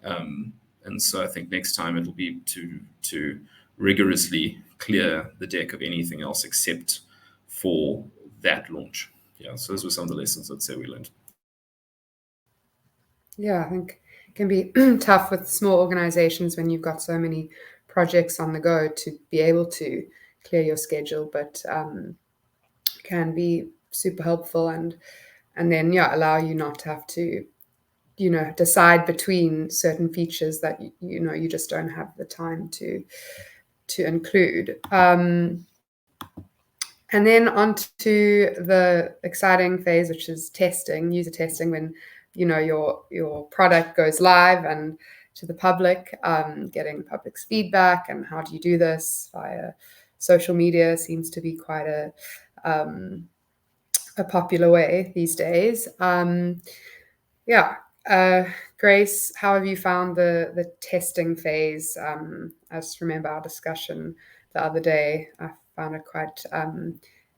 And so I think next time it'll be to rigorously clear the deck of anything else except for that launch. Yeah, so those were some of the lessons I'd say we learned. Yeah, I think it can be tough with small organizations when you've got so many projects on the go to be able to clear your schedule, but can be super helpful and then allow you not to have to decide between certain features that you just don't have the time to include. And then on to the exciting phase, which is testing, user testing, when your product goes live and to the public, getting public's feedback. And how do you do this? Via social media seems to be quite a popular way these days. Grace, how have you found the testing phase? I just remember our discussion the other day. I found it quite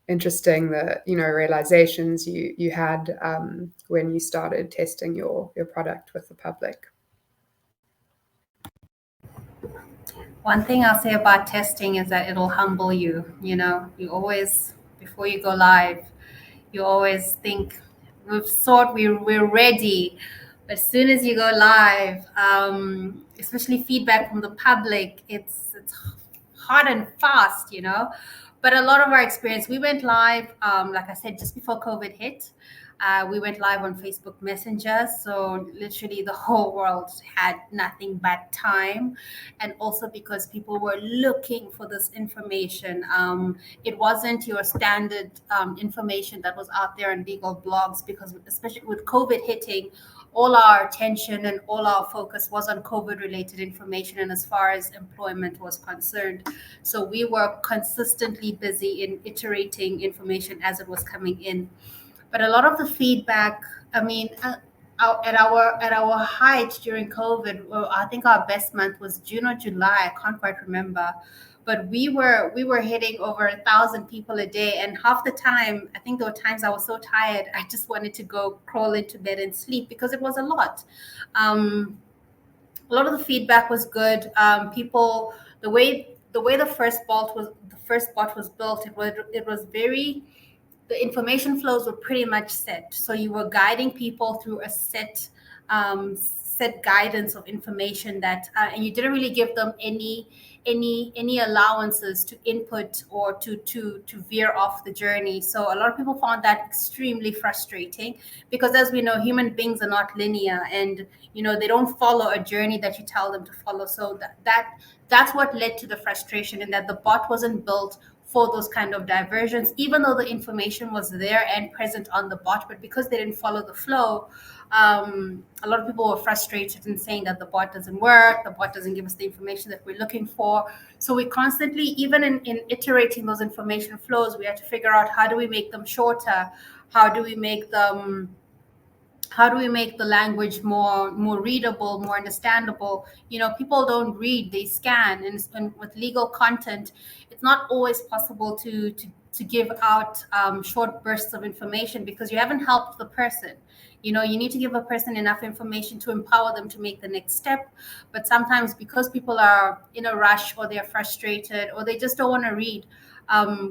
interesting, the realizations you had when you started testing your product with the public. One thing I'll say about testing is that it'll humble you. You always, before you go live, you always think we're ready. But as soon as you go live, especially feedback from the public, it's hard and fast, But a lot of our experience, we went live, like I said, just before COVID hit. We went live on Facebook Messenger. So literally the whole world had nothing but time. And also because people were looking for this information. It wasn't your standard information that was out there in legal blogs, because especially with COVID hitting, all our attention and all our focus was on COVID related information and as far as employment was concerned. So we were consistently busy in iterating information as it was coming in. But a lot of the feedback, at our height during COVID, well, I think our best month was June or July. I can't quite remember. But we were hitting over 1,000 people a day, and half the time, I think there were times I was so tired, I just wanted to go crawl into bed and sleep because it was a lot. A lot of the feedback was good. People, the way the first bot was built, it was very. The information flows were pretty much set. So you were guiding people through a set guidance of information that, and you didn't really give them any allowances to input or to veer off the journey. So a lot of people found that extremely frustrating, because as we know, human beings are not linear, and they don't follow a journey that you tell them to follow. So that's what led to the frustration, in that the bot wasn't built for those kind of diversions, even though the information was there and present on the bot, but because they didn't follow the flow, a lot of people were frustrated and saying that the bot doesn't work, the bot doesn't give us the information that we're looking for. So we constantly, even in iterating those information flows, we had to figure out, how do we make them shorter? How do we make the language more readable, more understandable? People don't read, they scan, and with legal content, it's not always possible to give out short bursts of information, because you haven't helped the person. You need to give a person enough information to empower them to make the next step. But sometimes, because people are in a rush, or they're frustrated, or they just don't want to read,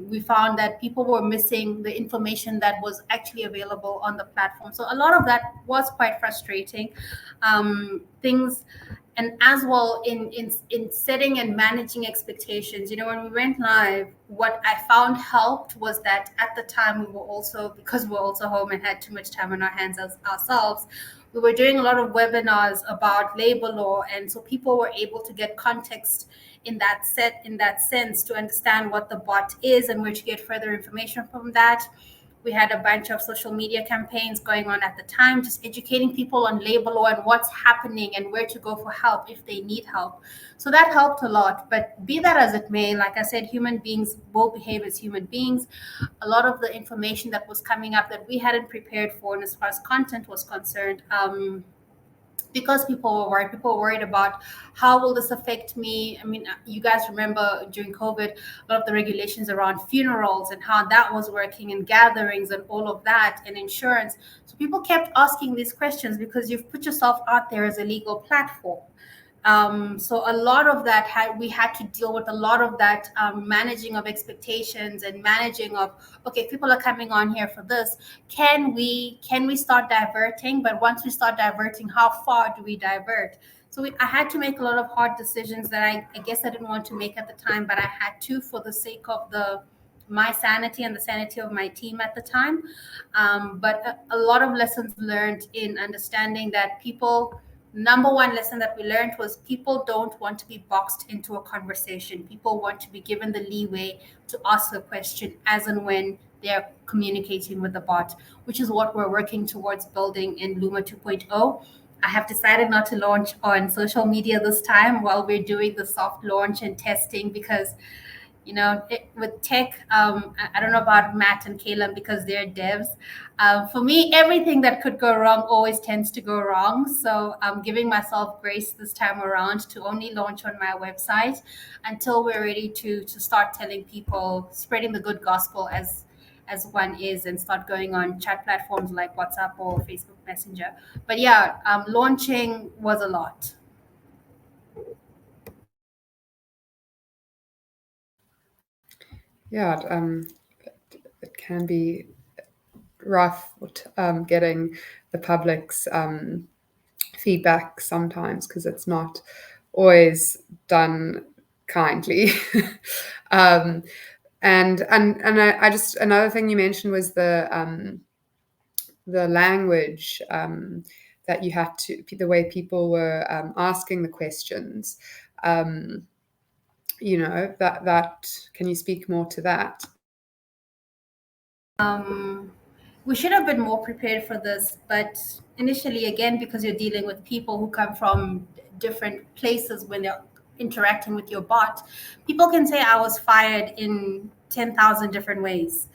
we found that people were missing the information that was actually available on the platform. So a lot of that was quite frustrating. And as well, in setting and managing expectations, when we went live, what I found helped was that at the time we were also, because we were also home and had too much time on our hands ourselves, we were doing a lot of webinars about labor law, and so people were able to get context in that sense, to understand what the bot is and where to get further information from that. We had a bunch of social media campaigns going on at the time, just educating people on labor law and what's happening and where to go for help if they need help. So that helped a lot. But be that as it may, like I said, human beings will behave as human beings. A lot of the information that was coming up that we hadn't prepared for, and as far as content was concerned, because people were worried. People were worried about how will this affect me. I mean, you guys remember during COVID, a lot of the regulations around funerals and how that was working, and gatherings and all of that, and insurance. So people kept asking these questions because you've put yourself out there as a legal platform. So a lot of that we had to deal with a lot of that, managing of expectations and managing of, okay, people are coming on here for this. Can we start diverting? But once we start diverting, how far do we divert? So I had to make a lot of hard decisions that I guess I didn't want to make at the time, but I had to, for the sake of my sanity and the sanity of my team at the time. But a lot of lessons learned in understanding that people, number one lesson that we learned was people don't want to be boxed into a conversation. People want to be given the leeway to ask a question as and when they're communicating with the bot, which is what we're working towards building in Luma 2.0. I have decided not to launch on social media this time while we're doing the soft launch and testing, because with tech, I don't know about Matt and Caleb because they're devs. For me, everything that could go wrong always tends to go wrong. So I'm giving myself grace this time around to only launch on my website until we're ready to start telling people, spreading the good gospel as one is, and start going on chat platforms like WhatsApp or Facebook Messenger. But yeah, launching was a lot. Yeah, it can be rough getting the public's feedback sometimes, because it's not always done kindly. And I just, another thing you mentioned was the language, that you had to, the way people were asking the questions. That can you speak more to that? We should have been more prepared for this, but initially, again, because you're dealing with people who come from different places when they're interacting with your bot, people can say I was fired in 10,000 different ways.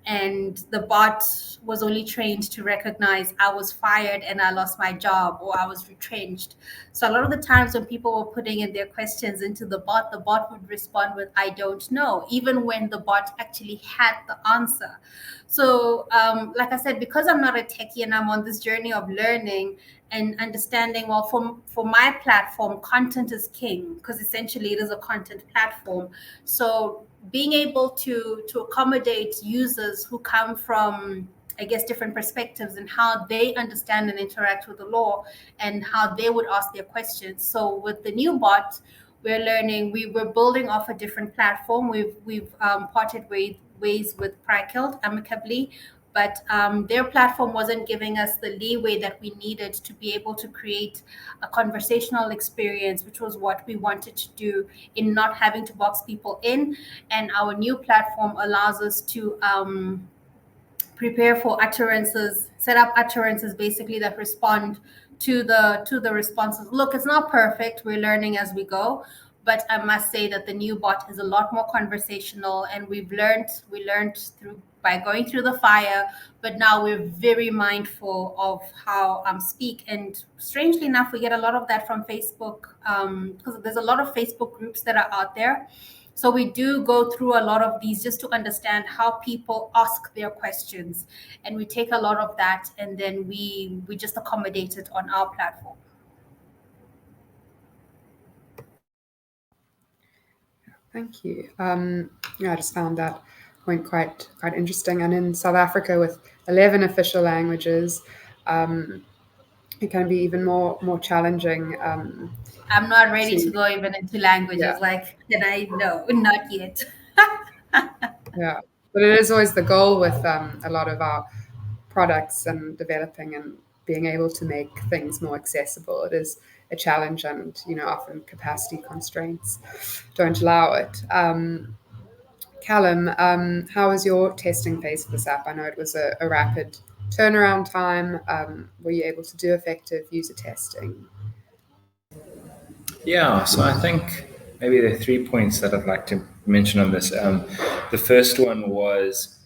And the bot was only trained to recognize I was fired and I lost my job, or I was retrenched. So a lot of the times when people were putting in their questions into the bot would respond with, I don't know, even when the bot actually had the answer. So, like I said, because I'm not a techie and I'm on this journey of learning and understanding, well, for my platform, content is king, because essentially it is a content platform. So being able to accommodate users who come from, I guess, different perspectives and how they understand and interact with the law and how they would ask their questions. So with the new bot, we're learning, we're building off a different platform. We've parted ways with Prikild amicably, but their platform wasn't giving us the leeway that we needed to be able to create a conversational experience, which was what we wanted to do, in not having to box people in. And our new platform allows us to prepare for utterances, set up utterances basically that respond to the responses. Look, it's not perfect. We're learning as we go, but I must say that the new bot is a lot more conversational, and we learned through by going through the fire, but now we're very mindful of how speak. And strangely enough, we get a lot of that from Facebook, because there's a lot of Facebook groups that are out there. So we do go through a lot of these just to understand how people ask their questions, and we take a lot of that, and then we just accommodate it on our platform. Thank you. Yeah, I just found that point quite interesting. And in South Africa, with 11 official languages, it can be even more challenging. I'm not ready to go even into languages. Yeah. Like, can I? No, not yet. Yeah, but it is always the goal with a lot of our products and developing and being able to make things more accessible. It is a challenge, and often capacity constraints don't allow it. Callum, how was your testing phase for this app? I know it was a rapid turnaround time. Were you able to do effective user testing? Yeah, so I think maybe there are 3 points that I'd like to mention on this. The first one was,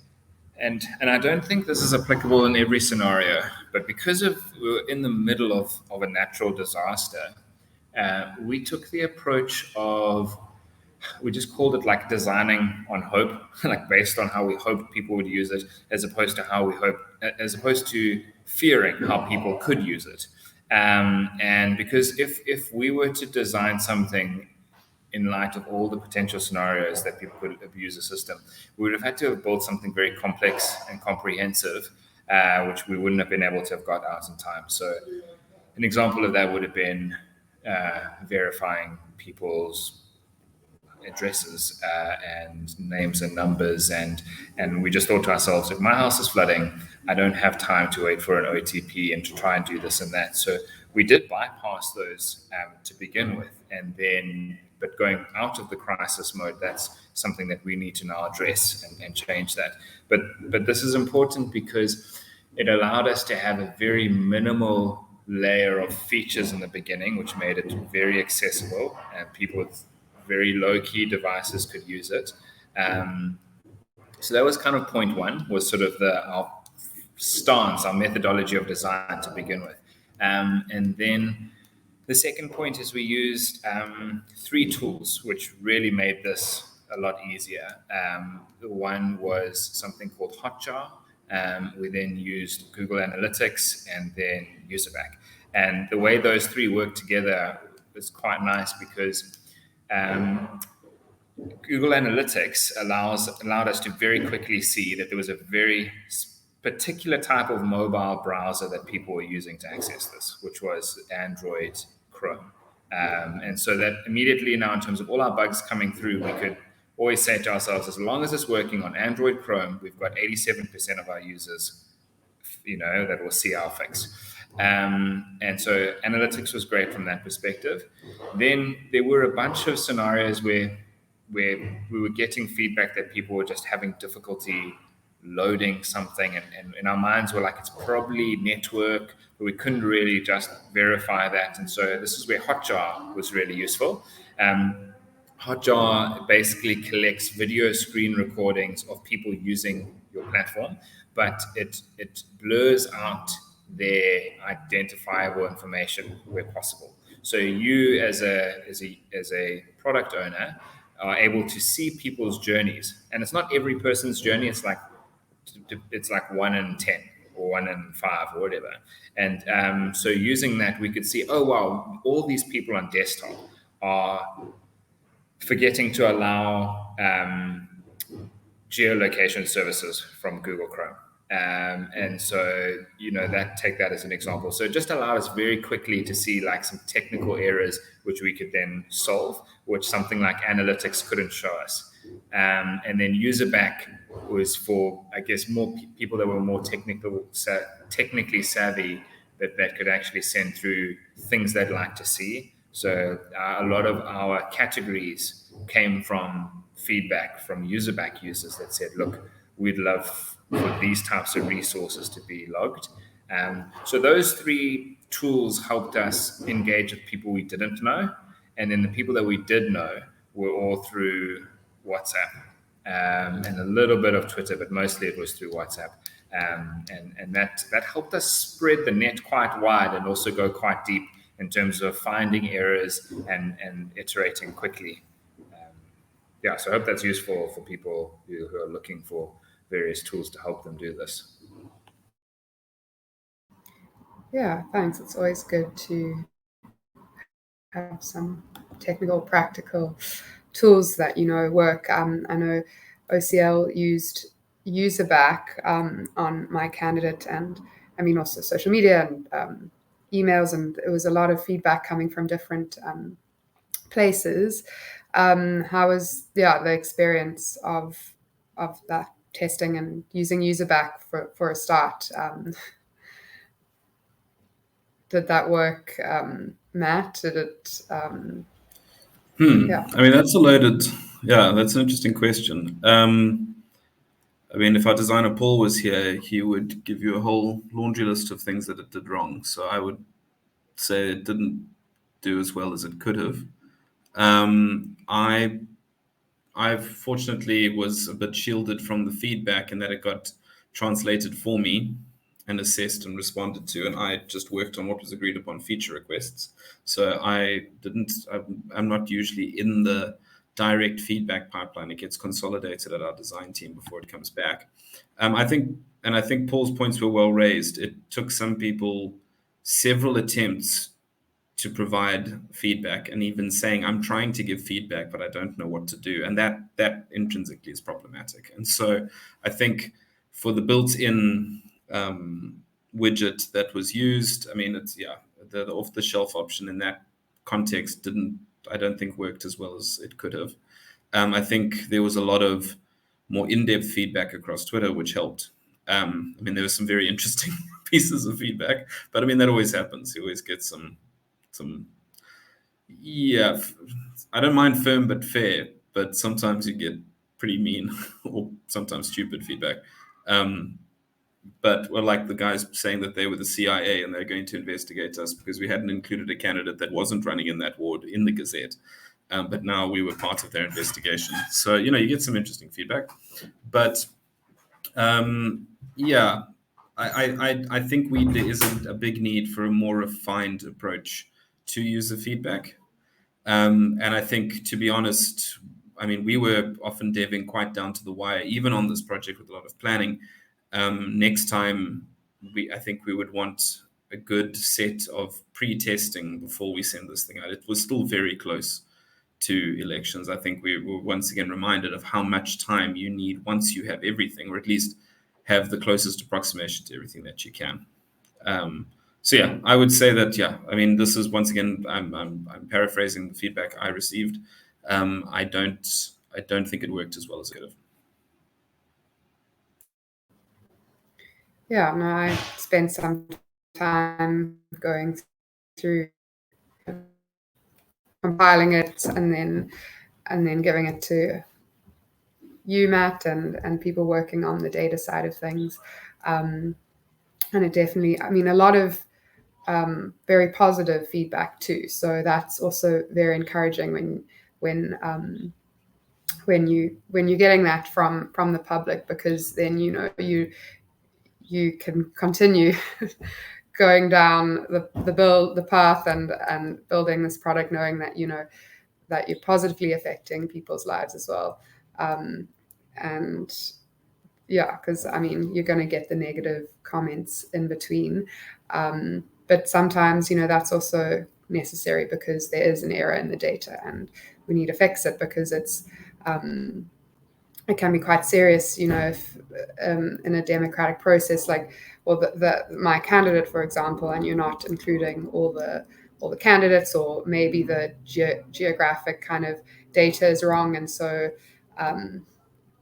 and I don't think this is applicable in every scenario, But because we were in the middle of a natural disaster, we took the approach of, we just called it like designing on hope, like based on how we hoped people would use it, as opposed to fearing how people could use it. And because if we were to design something in light of all the potential scenarios that people could abuse the system, we would have had to have built something very complex and comprehensive, which we wouldn't have been able to have got out in time. So an example of that would have been verifying people's addresses and names and numbers, and we just thought to ourselves, if my house is flooding, I don't have time to wait for an OTP and to try and do this and that. So we did bypass those to begin with, and then but going out of the crisis mode, that's something that we need to now address and change that. But this is important because it allowed us to have a very minimal layer of features in the beginning, which made it very accessible, and people with very low-key devices could use it. So that was kind of point one, was sort of our stance, our methodology of design to begin with. And then the second point is we used 3 tools, which really made this a lot easier. One was something called Hotjar. We then used Google Analytics and then UserBack. And the way those 3 work together was quite nice because Google Analytics allowed us to very quickly see that there was a very particular type of mobile browser that people were using to access this, which was Android Chrome. And so that immediately now, in terms of all our bugs coming through, we could always say to ourselves, as long as it's working on Android Chrome, we've got 87% of our users, that will see our fix. And so analytics was great from that perspective. Then there were a bunch of scenarios where we were getting feedback that people were just having difficulty loading something, and in our minds we're like, it's probably network, but we couldn't really just verify that. And so this is where Hotjar was really useful. Hotjar basically collects video screen recordings of people using your platform, but it blurs out their identifiable information where possible. So you as a product owner are able to see people's journeys, and it's not every person's journey. It's like 1 in 10 or 1 in 5 or whatever. And so using that, we could see, oh wow, all these people on desktop are forgetting to allow geolocation services from Google Chrome. And so, take that as an example. So it just allowed us very quickly to see like some technical errors, which we could then solve, which something like analytics couldn't show us. And then UserBack was for, I guess, more people that were more technically savvy, that could actually send through things they'd like to see. So a lot of our categories came from feedback from UserBack users that said, look, we'd love for these types of resources to be logged. So those 3 tools helped us engage with people we didn't know. And then the people that we did know were all through WhatsApp and a little bit of Twitter, but mostly it was through WhatsApp. And that helped us spread the net quite wide and also go quite deep in terms of finding errors and iterating quickly. So I hope that's useful for people who are looking for various tools to help them do this. Yeah, thanks. It's always good to have some technical, practical tools that work. I know OCL used UserBack on my candidate, and also social media and emails, and it was a lot of feedback coming from different places. How was the experience of that testing and using UserBack for a start? Did that work, Matt? Did it? Yeah. That's that's an interesting question. If our designer Paul was here, he would give you a whole laundry list of things that it did wrong. So I would say it didn't do as well as it could have. I fortunately was a bit shielded from the feedback in that it got translated for me. and assessed and responded to, and I just worked on what was agreed upon feature requests. So I'm not usually in the direct feedback pipeline. It gets consolidated at our design team before it comes back. I think Paul's points were well raised. It took some people several attempts to provide feedback, and even saying, I'm trying to give feedback, but I don't know what to do. And that intrinsically is problematic. And so I think for the built-in widget that was used, I mean, it's, the off-the-shelf option in that context I don't think worked as well as it could have. I think there was a lot of more in-depth feedback across Twitter, which helped. I mean, there were some very interesting pieces of feedback, but I mean, that always happens. You always get some, I don't mind firm but fair, but sometimes you get pretty mean or sometimes stupid feedback. But like the guys saying that they were the CIA and they're going to investigate us because we hadn't included a candidate that wasn't running in that ward in the Gazette. But now we were part of their investigation. So, you get some interesting feedback. But I think there is a big need for a more refined approach to user feedback. And I think, to be honest, I mean, we were often deving quite down to the wire, even on this project with a lot of planning. Next time, I think we would want a good set of pre-testing before we send this thing out. It was still very close to elections. I think we were once again reminded of how much time you need once you have everything, or at least have the closest approximation to everything that you can. So yeah, I would say that, I mean, this is once again, I'm paraphrasing the feedback I received. I don't think it worked as well as it could have. Yeah, no, I spent some time going through compiling it and then giving it to you, Matt, and people working on the data side of things. And it definitely, I mean, a lot of very positive feedback too. So that's also very encouraging when you're getting that from the public, because then you can continue going down the path and building this product, knowing that that you're positively affecting people's lives as well. And yeah, because I mean, you're going to get the negative comments in between, but sometimes that's also necessary because there is an error in the data and we need to fix it, because it can be quite serious, if in a democratic process, like, well, my candidate, for example, and you're not including all the candidates, or maybe the geographic kind of data is wrong, and so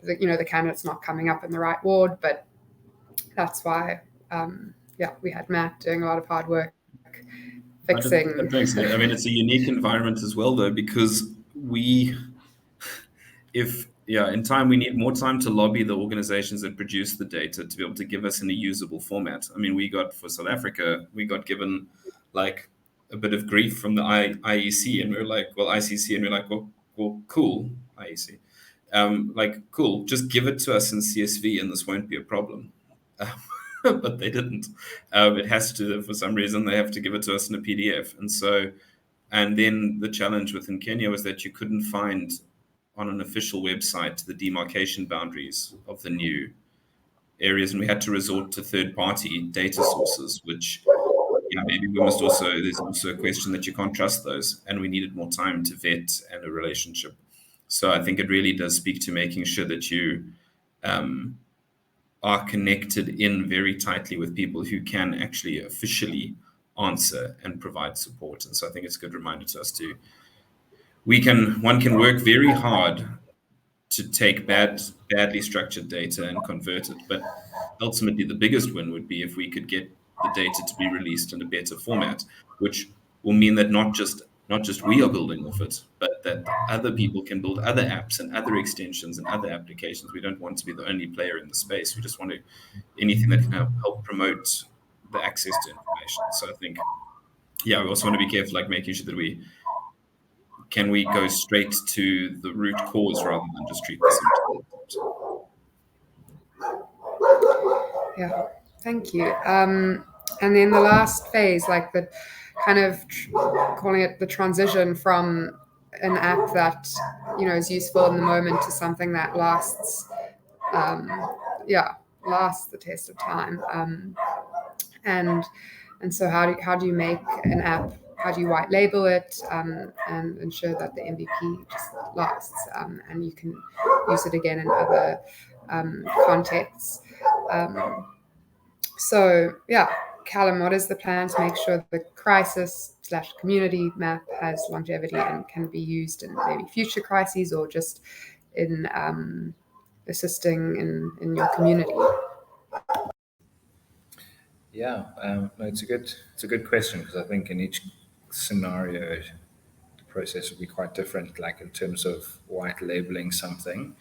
the candidate's not coming up in the right ward. But that's why we had Matt doing a lot of hard work fixing. That makes it. I mean, it's a unique environment as well, though, because in time, we need more time to lobby the organizations that produce the data to be able to give us in a usable format. I mean, for South Africa, we got given like a bit of grief from the IEC, and we were like, well, ICC, and we're like, well, cool, IEC. Like, cool, just give it to us in CSV and this won't be a problem. But they didn't. It has to, for some reason, they have to give it to us in a PDF. And then the challenge within Kenya was that you couldn't find on an official website the demarcation boundaries of the new areas, and we had to resort to third-party data sources, which maybe there's also a question that you can't trust those, and we needed more time to vet and a relationship. So I think it really does speak to making sure that you are connected in very tightly with people who can actually officially answer and provide support. And so I think it's a good reminder to us one can work very hard to take badly structured data and convert it, but ultimately the biggest win would be if we could get the data to be released in a better format, which will mean that not just we are building off it, but that other people can build other apps and other extensions and other applications. We don't want to be the only player in the space. We just want anything that can help promote the access to information. So I think, we also want to be careful, like making sure that we go straight to the root cause rather than just treat the symptom. Yeah, Thank you. And then the last phase, like the kind of calling it the transition from an app that, is useful in the moment to something that lasts, lasts the test of time. And so how do you make an app? How do you white label it and ensure that the MVP just lasts and you can use it again in other contexts? So yeah, Callum, what is the plan to make sure the crisis/community map has longevity and can be used in maybe future crises or just in assisting in your community? Yeah, no, it's a good question, because I think in each scenario the process will be quite different. Like in terms of white labeling something,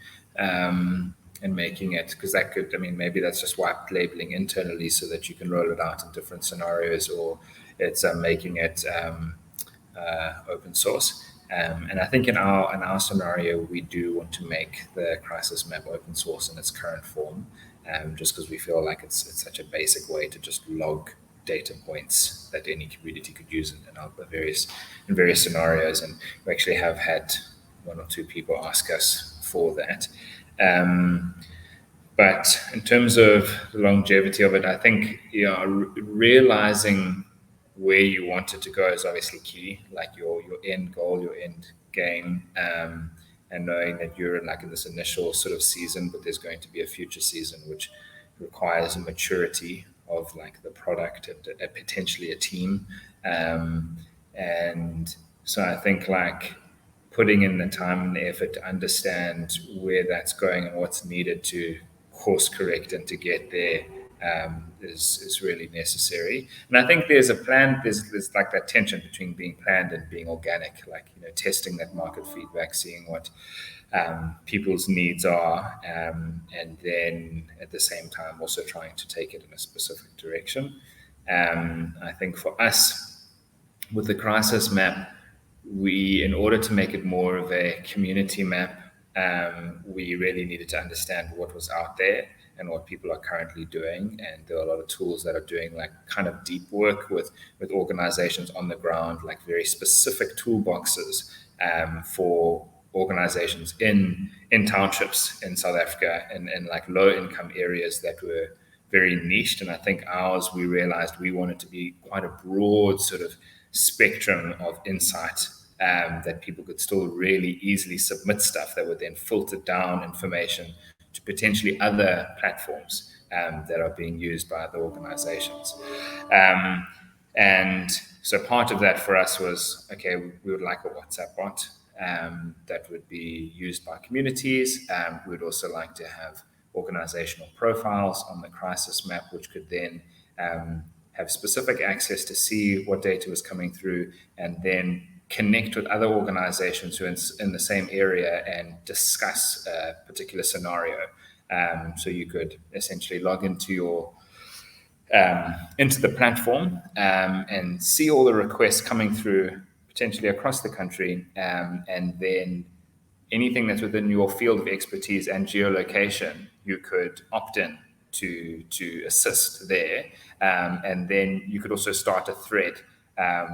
and making it, because that could, I mean, maybe that's just white labeling internally so that you can roll it out in different scenarios, or it's making it open source. And I think in our scenario, we do want to make the crisis map open source in its current form, just because we feel like it's such a basic way to just log data points that any community could use in our various scenarios. And we actually have had one or two people ask us for that. But in terms of the longevity of it, I think realizing where you want it to go is obviously key, like your end goal, your end game, and knowing that you're in this initial sort of season, but there's going to be a future season which requires a maturity of the product and potentially a team, and so I think putting in the time and the effort to understand where that's going and what's needed to course correct and to get there is really necessary. And I think there's a plan. There's that tension between being planned and being organic. Testing that market feedback, seeing what people's needs are, and then at the same time also trying to take it in a specific direction. I think for us, with the crisis map, in order to make it more of a community map, we really needed to understand what was out there and what people are currently doing. And there are a lot of tools that are doing kind of deep work with organizations on the ground, very specific toolboxes for organizations in townships in South Africa and low income areas that were very niched. And I think ours, we realized we wanted to be quite a broad sort of spectrum of insight, that people could still really easily submit stuff that would then filter down information to potentially other platforms that are being used by other organizations. And so part of that for us was, okay, we would like a WhatsApp bot that would be used by communities. We would also like to have organizational profiles on the crisis map, which could then have specific access to see what data was coming through and then connect with other organizations who are in the same area and discuss a particular scenario. So you could essentially log into the platform and see all the requests coming through potentially across the country, and then anything that's within your field of expertise and geolocation, you could opt in to assist there. And then you could also start a thread,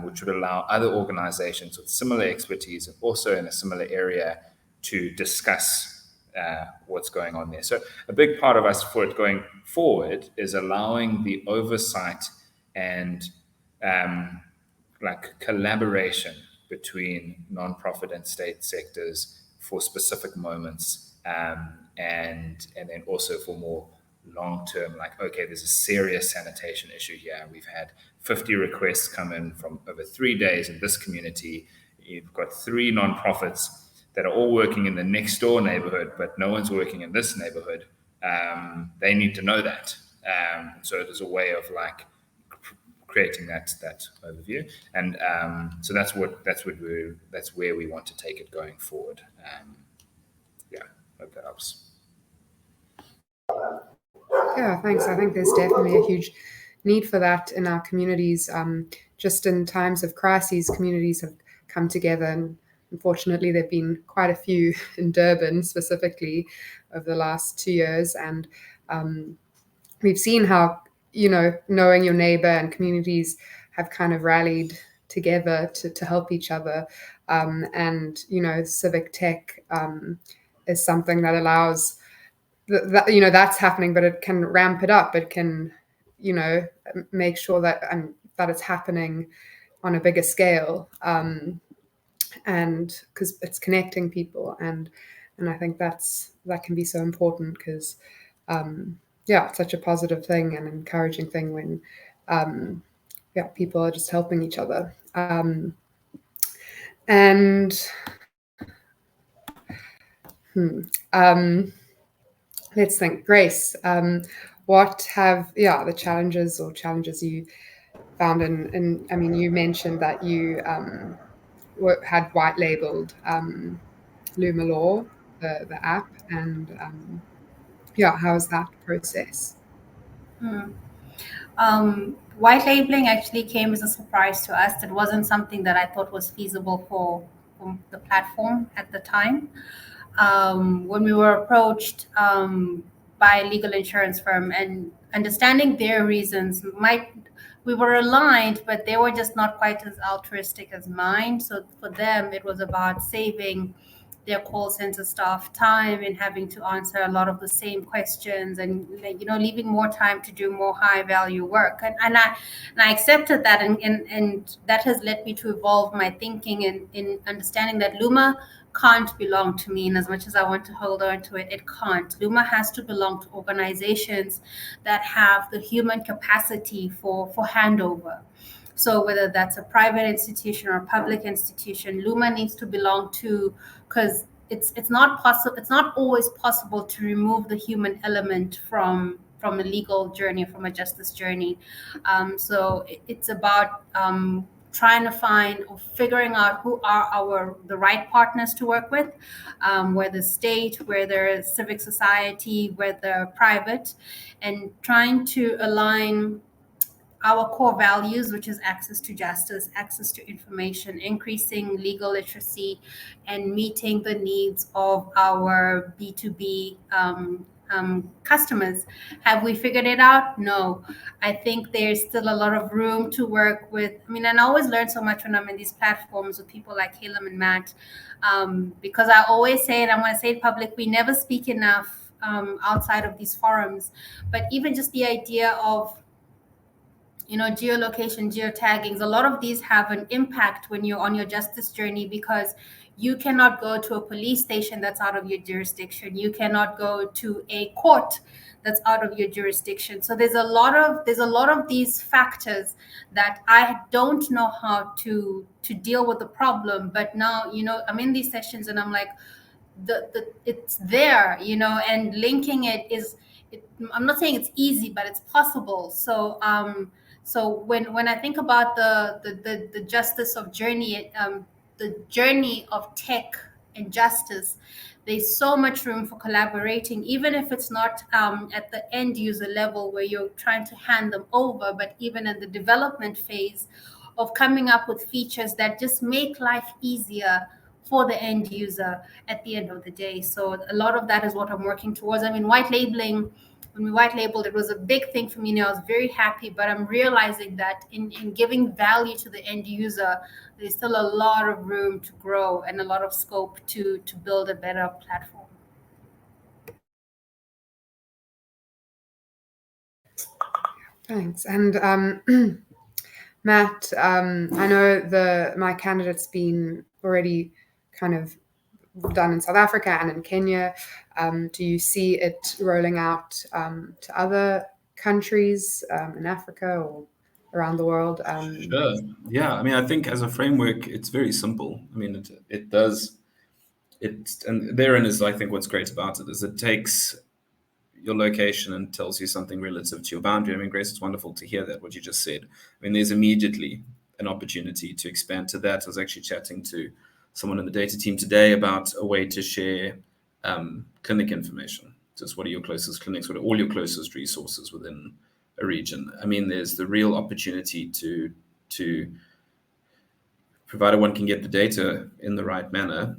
which would allow other organizations with similar expertise and also in a similar area to discuss what's going on there. So a big part of us for it going forward is allowing the oversight and collaboration between nonprofit and state sectors for specific moments, and then also for more long-term, okay, there's a serious sanitation issue here. We've had 50 requests come in from over 3 days in this community. You've got 3 nonprofits that are all working in the next door neighborhood, but no one's working in this neighborhood. They need to know that. So there's a way of creating that overview, and so that's where we want to take it going forward. Hope that helps. Yeah, thanks. I think there's definitely a huge need for that in our communities. Just in times of crises, communities have come together, and unfortunately, there have been quite a few in Durban specifically over the last 2 years, and we've seen how knowing your neighbor and communities have kind of rallied together to help each other. And Civic Tech is something that allows that that's happening, but it can ramp it up. It can make sure that it's happening on a bigger scale, and because it's connecting people, and I think that can be so important, because it's such a positive thing and encouraging thing when people are just helping each other. And let's think, Grace, what have the challenges you found in I mean, you mentioned that you had white labeled Luma Law, the app, and how is that process? White labeling actually came as a surprise to us. It wasn't something that I thought was feasible for the platform at the time. When we were approached by a legal insurance firm, and understanding their reasons, we were aligned, but they were just not quite as altruistic as mine. So for them, it was about saving their call center staff time and having to answer a lot of the same questions, and leaving more time to do more high value work. And I accepted that, and that has led me to evolve my thinking in understanding that Luma can't belong to me. And as much as I want to hold on to it, it can't. Luma has to belong to organizations that have the human capacity for handover. So whether that's a private institution or a public institution, Luma needs to belong to, because it's not possible. It's not always possible to remove the human element from a legal journey, from a justice journey. So it's about trying to find or figuring out who are the right partners to work with, whether state, whether civic society, whether private, and trying to align our core values, which is access to justice, access to information, increasing legal literacy, and meeting the needs of our B2B customers. Have we figured it out? No. I think there's still a lot of room to work with. I mean, and I always learn so much when I'm in these platforms with people like Caleb and Matt, because I always say it, I'm going to say it public, we never speak enough outside of these forums. But even just the idea of geolocation, geotaggings, a lot of these have an impact when you're on your justice journey, because you cannot go to a police station that's out of your jurisdiction. You cannot go to a court that's out of your jurisdiction. So there's a lot of these factors that I don't know how to deal with the problem. But now, I'm in these sessions and I'm like, it's there, and linking it is, I'm not saying it's easy, but it's possible. So when I think about the justice of journey, the journey of tech and justice, there's so much room for collaborating, even if it's not at the end user level where you're trying to hand them over, but even in the development phase of coming up with features that just make life easier for the end user at the end of the day. So a lot of that is what I'm working towards. I mean, white labeling, when we white labeled, it was a big thing for me. I was very happy, but I'm realizing that in giving value to the end user, there's still a lot of room to grow and a lot of scope to build a better platform. Thanks. And Matt, I know my candidate's been already kind of done in South Africa and in Kenya. Do you see it rolling out to other countries in Africa or around the world? Sure. Yeah. I mean, I think as a framework, it's very simple. I mean, it does. And therein is, I think, what's great about it is it takes your location and tells you something relative to your boundary. I mean, Grace, it's wonderful to hear that, what you just said. I mean, there's immediately an opportunity to expand to that. I was actually chatting to someone in the data team today about a way to share clinic information. Just what are your closest clinics? What are all your closest resources within a region? I mean, there's the real opportunity to provided one can get the data in the right manner.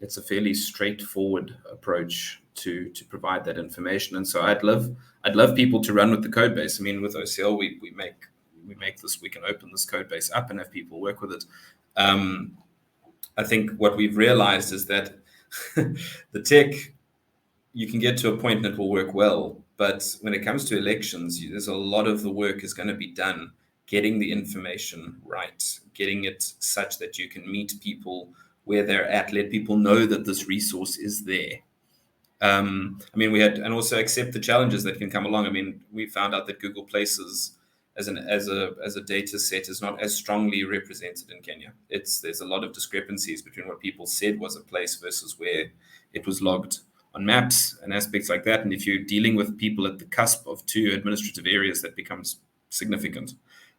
It's a fairly straightforward approach to provide that information. And so I'd love people to run with the code base. I mean, with OCL, we make this, we can open this code base up and have people work with it. I think what we've realized is that the tech, you can get to a point and it will work well, but when it comes to elections, there's a lot of the work is going to be done getting the information right, getting it such that you can meet people where they're at, let people know that this resource is there. I mean, and also accept the challenges that can come along. I mean, we found out that Google Places as a data set is not as strongly represented in Kenya. There's a lot of discrepancies between what people said was a place versus where it was logged on maps and aspects like that. And if you're dealing with people at the cusp of two administrative areas, that becomes significant.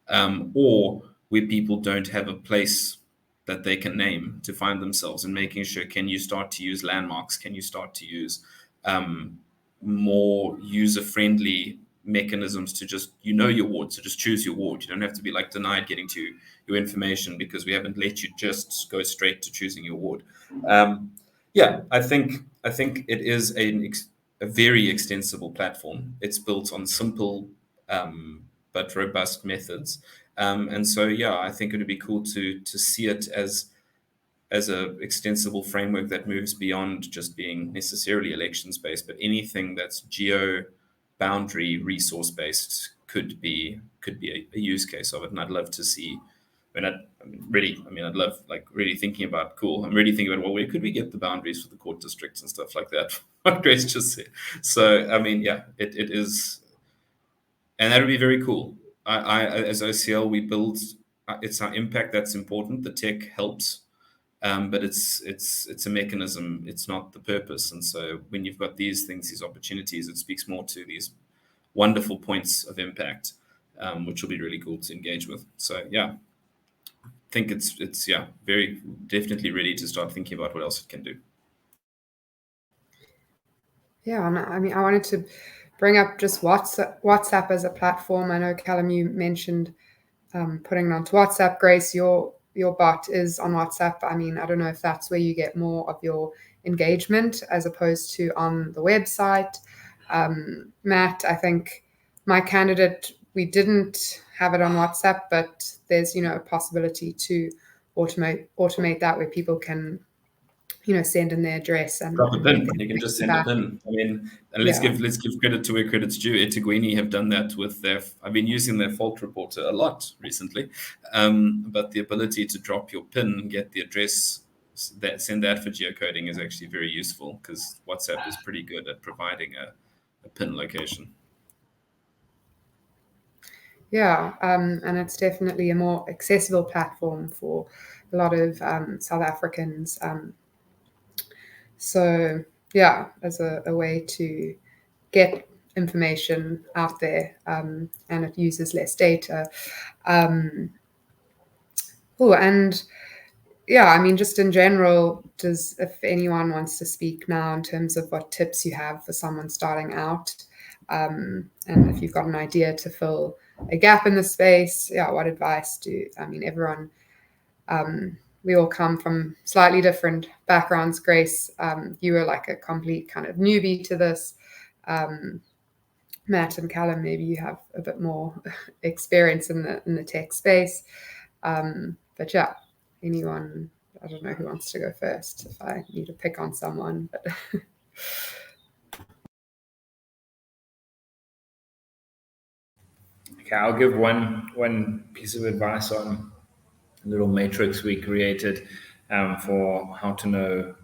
Or where people don't have a place that they can name to find themselves, and making sure, can you start to use landmarks? Can you start to use more user-friendly mechanisms to just, your ward, so just choose your ward. You don't have to be like denied getting to your information because we haven't let you just go straight to choosing your ward. I think it is a very extensible platform. It's built on simple but robust methods. And so, I think it would be cool to see it as a extensible framework that moves beyond just being necessarily elections based, but anything that's geo boundary resource based could be a use case of it. And I'd love to see. I'd love really thinking about I'm really thinking about, well, where could we get the boundaries for the court districts and stuff like that? What Grace just said. So it is, and that would be very cool. I as OCL, we build. It's our impact that's important. The tech helps, but it's a mechanism. It's not the purpose. And so when you've got these things, these opportunities, it speaks more to these wonderful points of impact, which will be really cool to engage with. So I think it's very definitely ready to start thinking about what else it can do. Yeah, I mean, I wanted to bring up just WhatsApp as a platform. I know, Callum, you mentioned putting it onto WhatsApp. Grace, your bot is on WhatsApp. I mean, I don't know if that's where you get more of your engagement as opposed to on the website. Matt, I think my candidate, we didn't have it on WhatsApp, but there's, a possibility to automate that where people can, send in their address and drop a pin. You can just send a pin. I mean, and let's give credit to where credit's due. eThekwini have done that with I've been using their fault reporter a lot recently, but the ability to drop your pin, get the address, send that for geocoding is actually very useful because WhatsApp is pretty good at providing a pin location. Yeah, and it's definitely a more accessible platform for a lot of South Africans. So as a way to get information out there, and it uses less data. And I mean, just in general, if anyone wants to speak now in terms of what tips you have for someone starting out, and if you've got an idea to fill a gap in the space, what advice everyone, we all come from slightly different backgrounds. Grace, you were like a complete kind of newbie to this. Matt and Callum, maybe you have a bit more experience in the tech space. But anyone, I don't know who wants to go first if I need to pick on someone. But okay, I'll give one piece of advice on a little matrix we created for how to know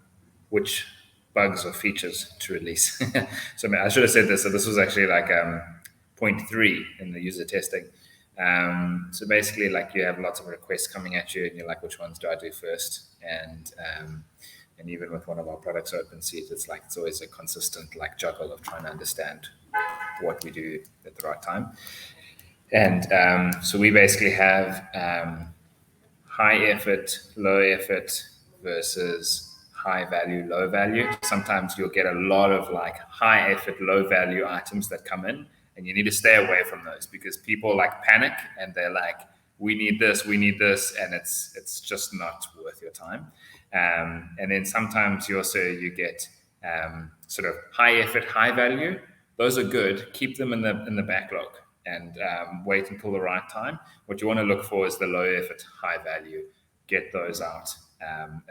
which bugs or features to release. So I should have said this. So this was actually like 0.3 in the user testing. So basically, like, you have lots of requests coming at you, and you're like, which ones do I do first? And even with one of our products, OpenSeat, it's always a consistent juggle of trying to understand what we do at the right time. And so we basically have high effort, low effort versus high value, low value. Sometimes you'll get a lot of high effort, low value items that come in, and you need to stay away from those because people panic and they're like, we need this, and it's just not worth your time. And then sometimes you get sort of high effort, high value, those are good. Keep them in the backlog and wait until the right time. What you want to look for is the low effort, high value. Get those out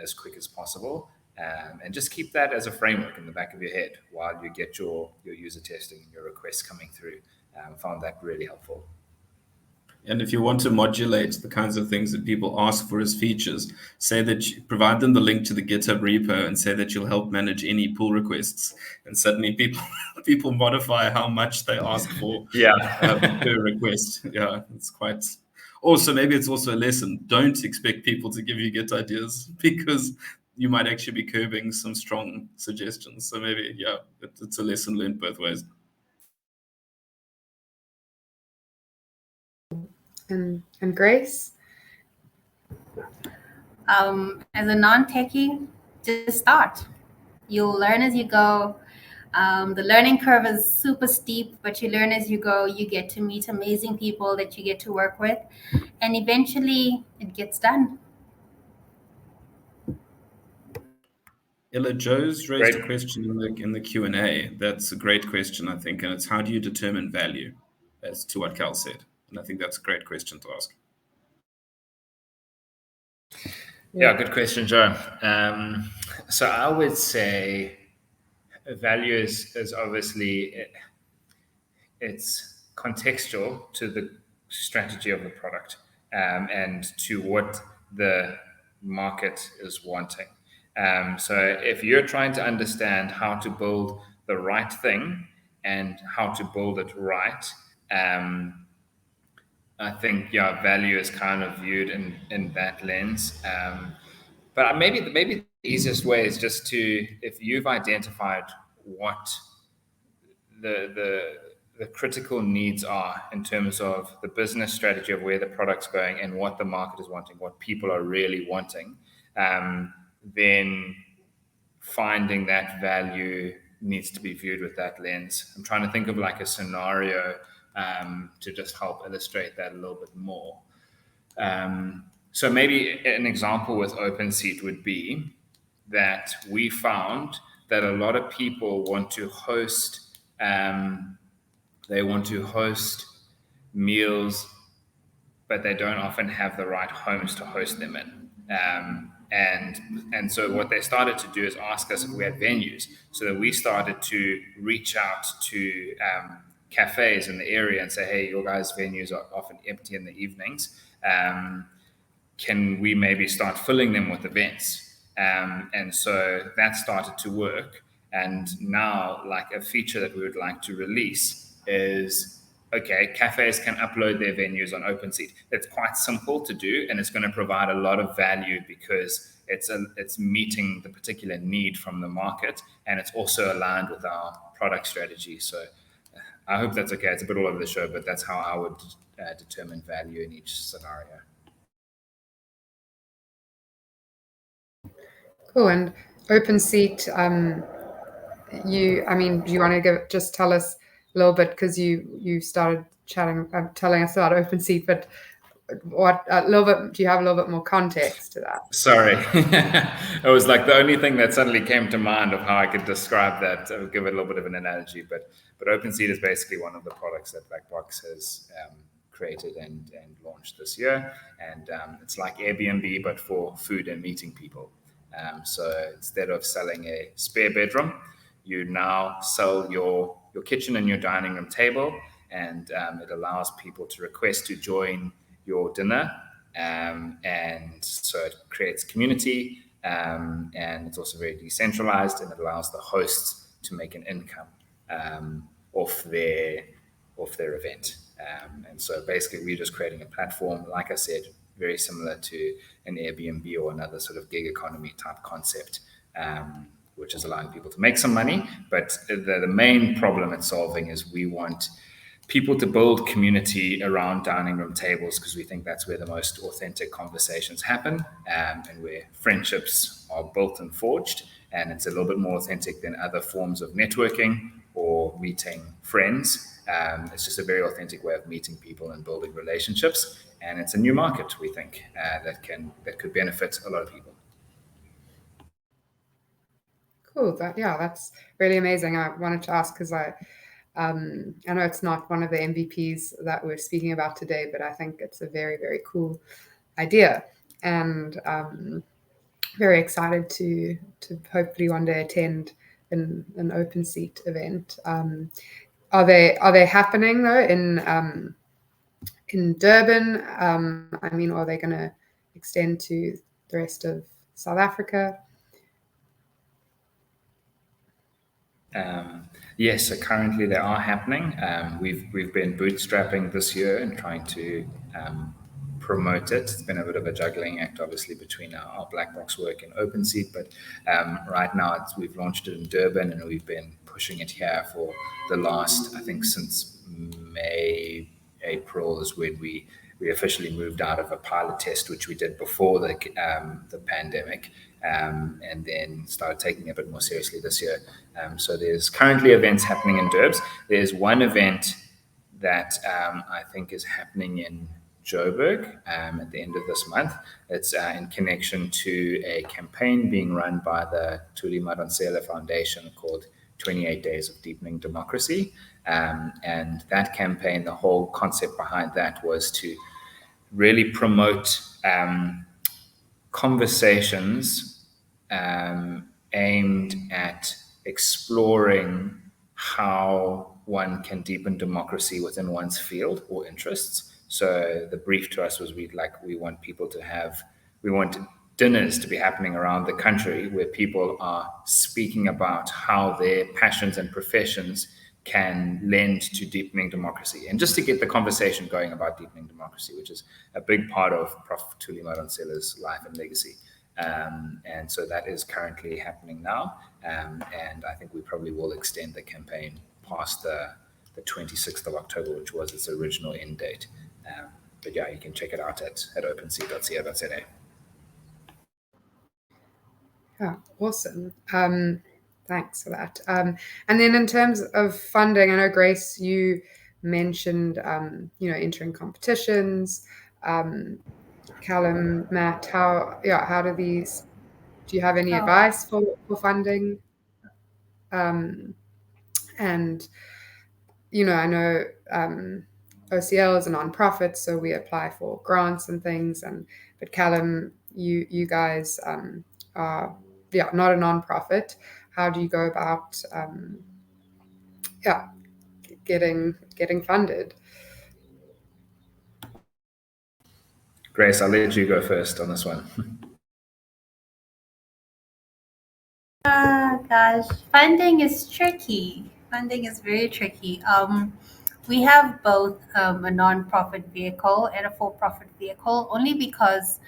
as quick as possible, and just keep that as a framework in the back of your head while you get your user testing and your requests coming through. Found that really helpful. And if you want to modulate the kinds of things that people ask for as features, say that you provide them the link to the GitHub repo and say that you'll help manage any pull requests. And suddenly people modify how much they ask for per request. Yeah, it's quite. Also, maybe it's also a lesson. Don't expect people to give you Git ideas because you might actually be curbing some strong suggestions. So maybe, yeah, it's a lesson learned both ways. And Grace? As a non-techie, just start. You'll learn as you go. The learning curve is super steep, but you learn as you go. You get to meet amazing people that you get to work with, and eventually it gets done. Ella, Joe's raised a question in the Q&A. That's a great question, I think, and it's how do you determine value, as to what Cal said. And I think that's a great question to ask. Yeah, good question, Joe. So I would say value is obviously, it's contextual to the strategy of the product and to what the market is wanting. So if you're trying to understand how to build the right thing and how to build it right, I think value is kind of viewed in that lens. But maybe the easiest way is just to, if you've identified what the critical needs are in terms of the business strategy of where the product's going and what the market is wanting, what people are really wanting, then finding that value needs to be viewed with that lens. I'm trying to think of like a scenario to just help illustrate that a little bit more. So maybe an example with OpenSeat would be that we found that a lot of people want to host meals, but they don't often have the right homes to host them in. And so what they started to do is ask us if we had venues. So that we started to reach out to cafes in the area and say, hey, your guys' venues are often empty in the evenings. Can we maybe start filling them with events? And so that started to work. And now, like a feature that we would like to release is, okay, cafes can upload their venues on OpenSeat. It's quite simple to do, and it's going to provide a lot of value because it's meeting the particular need from the market, and it's also aligned with our product strategy. So I hope that's okay. It's a bit all over the show, but that's how I would determine value in each scenario. Cool. And OpenSeat, do you want to just tell us a little bit, because you started telling us about OpenSeat, but do you have a little bit more context to that? Sorry. It was like the only thing that suddenly came to mind of how I could describe that. I would give it a little bit of an analogy, but OpenSeat is basically one of the products that Blackbox has created and launched this year. And it's like Airbnb, but for food and meeting people. So instead of selling a spare bedroom, you now sell your kitchen and your dining room table, and it allows people to request to join your dinner, and so it creates community, and it's also very decentralized, and it allows the hosts to make an income off their event. And so basically we're just creating a platform, like I said, very similar to an Airbnb or another sort of gig economy type concept, which is allowing people to make some money. But the main problem it's solving is we want people to build community around dining room tables, because we think that's where the most authentic conversations happen, and where friendships are built and forged. And it's a little bit more authentic than other forms of networking or meeting friends. It's just a very authentic way of meeting people and building relationships. And it's a new market, we think, that could benefit a lot of people. Cool. That's really amazing. I wanted to ask because I know it's not one of the MVPs that we're speaking about today, but I think it's a very, very cool idea, and very excited to hopefully one day attend an open seat event. Are they happening though in Durban? I mean, are they going to extend to the rest of South Africa? Yes, so currently they are happening. We've been bootstrapping this year and trying to promote it. It's been a bit of a juggling act, obviously, between our black box work and OpenSeat. But right now, we've launched it in Durban, and we've been pushing it here for the last, I think, since May, April is when we officially moved out of a pilot test, which we did before the pandemic, and then started taking it a bit more seriously this year. So there's currently events happening in Durbs. There's one event that I think is happening in Joburg at the end of this month. It's in connection to a campaign being run by the Thuli Madonsela Foundation called 28 Days of Deepening Democracy. And that campaign, the whole concept behind that was to really promote conversations aimed at exploring how one can deepen democracy within one's field or interests. So the brief to us was we want people to we want dinners to be happening around the country where people are speaking about how their passions and professions can lend to deepening democracy, and just to get the conversation going about deepening democracy, which is a big part of Prof. Thuli Madonsela's life and legacy. And so that is currently happening now, and I think we probably will extend the campaign past the 26th of October, which was its original end date. But yeah, you can check it out at openseat.co.za. Yeah, awesome. Thanks for that. And then in terms of funding, I know, Grace, you mentioned, entering competitions. Callum, Matt, how do these, do you have any advice for funding? And, I know OCL is a nonprofit, so we apply for grants and things. But Callum, you guys are not a nonprofit. How do you go about getting funded? Grace, I'll let you go first on this one. Gosh, funding is tricky. Funding is very tricky. We have both a nonprofit vehicle and a for-profit vehicle, only because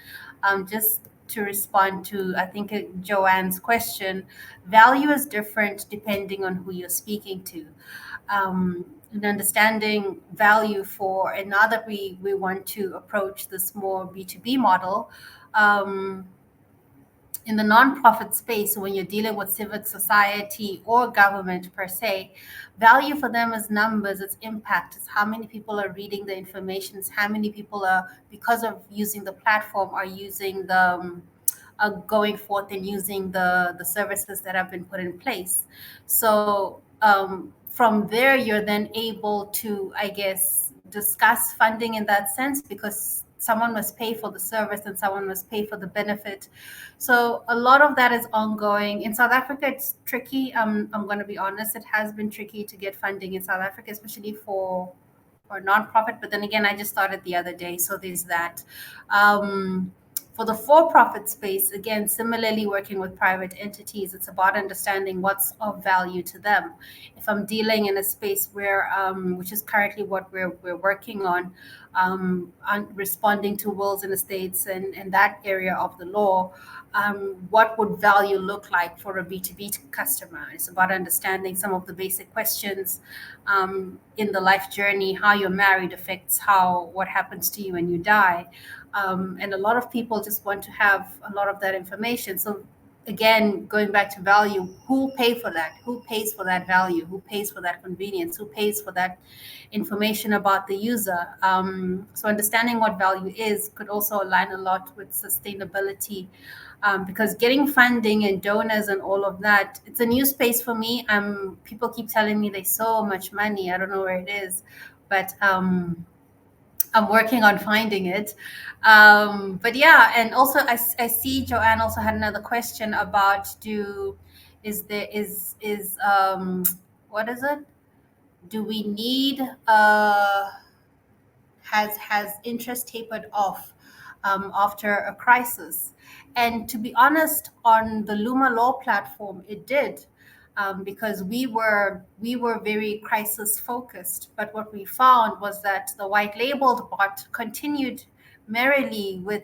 just to respond to, I think, Joanne's question, value is different depending on who you're speaking to. And understanding value for, and now that we want to approach this more B2B model, in the nonprofit space, when you're dealing with civic society or government per se, value for them is numbers, it's impact, it's how many people are reading the information, it's how many people are, because of using the platform, are using the going forth and using the services that have been put in place. So from there, you're then able to, I guess, discuss funding in that sense, because someone must pay for the service and someone must pay for the benefit. So a lot of that is ongoing. In South Africa, it's tricky. I'm going to be honest. It has been tricky to get funding in South Africa, especially for nonprofit. But then again, I just started the other day, so there's that. For the for-profit space, again, similarly working with private entities, it's about understanding what's of value to them. If I'm dealing in a space where, which is currently what we're working on responding to wills and estates and that area of the law, what would value look like for a B2B customer? It's about understanding some of the basic questions in the life journey. How you're married affects what happens to you when you die. And a lot of people just want to have a lot of that information. So again, going back to value, who pays for that? Who pays for that value? Who pays for that convenience? Who pays for that information about the user? So understanding what value is could also align a lot with sustainability because getting funding and donors and all of that, it's a new space for me. People keep telling me there's so much money. I don't know where it is, but I'm working on finding it. But yeah, and also I see Joanne also had another question about what is it? Do we need has interest tapered off after a crisis? And to be honest, on the Luma Law platform, it did, because we were very crisis focused. But what we found was that the white labeled bot continued merrily with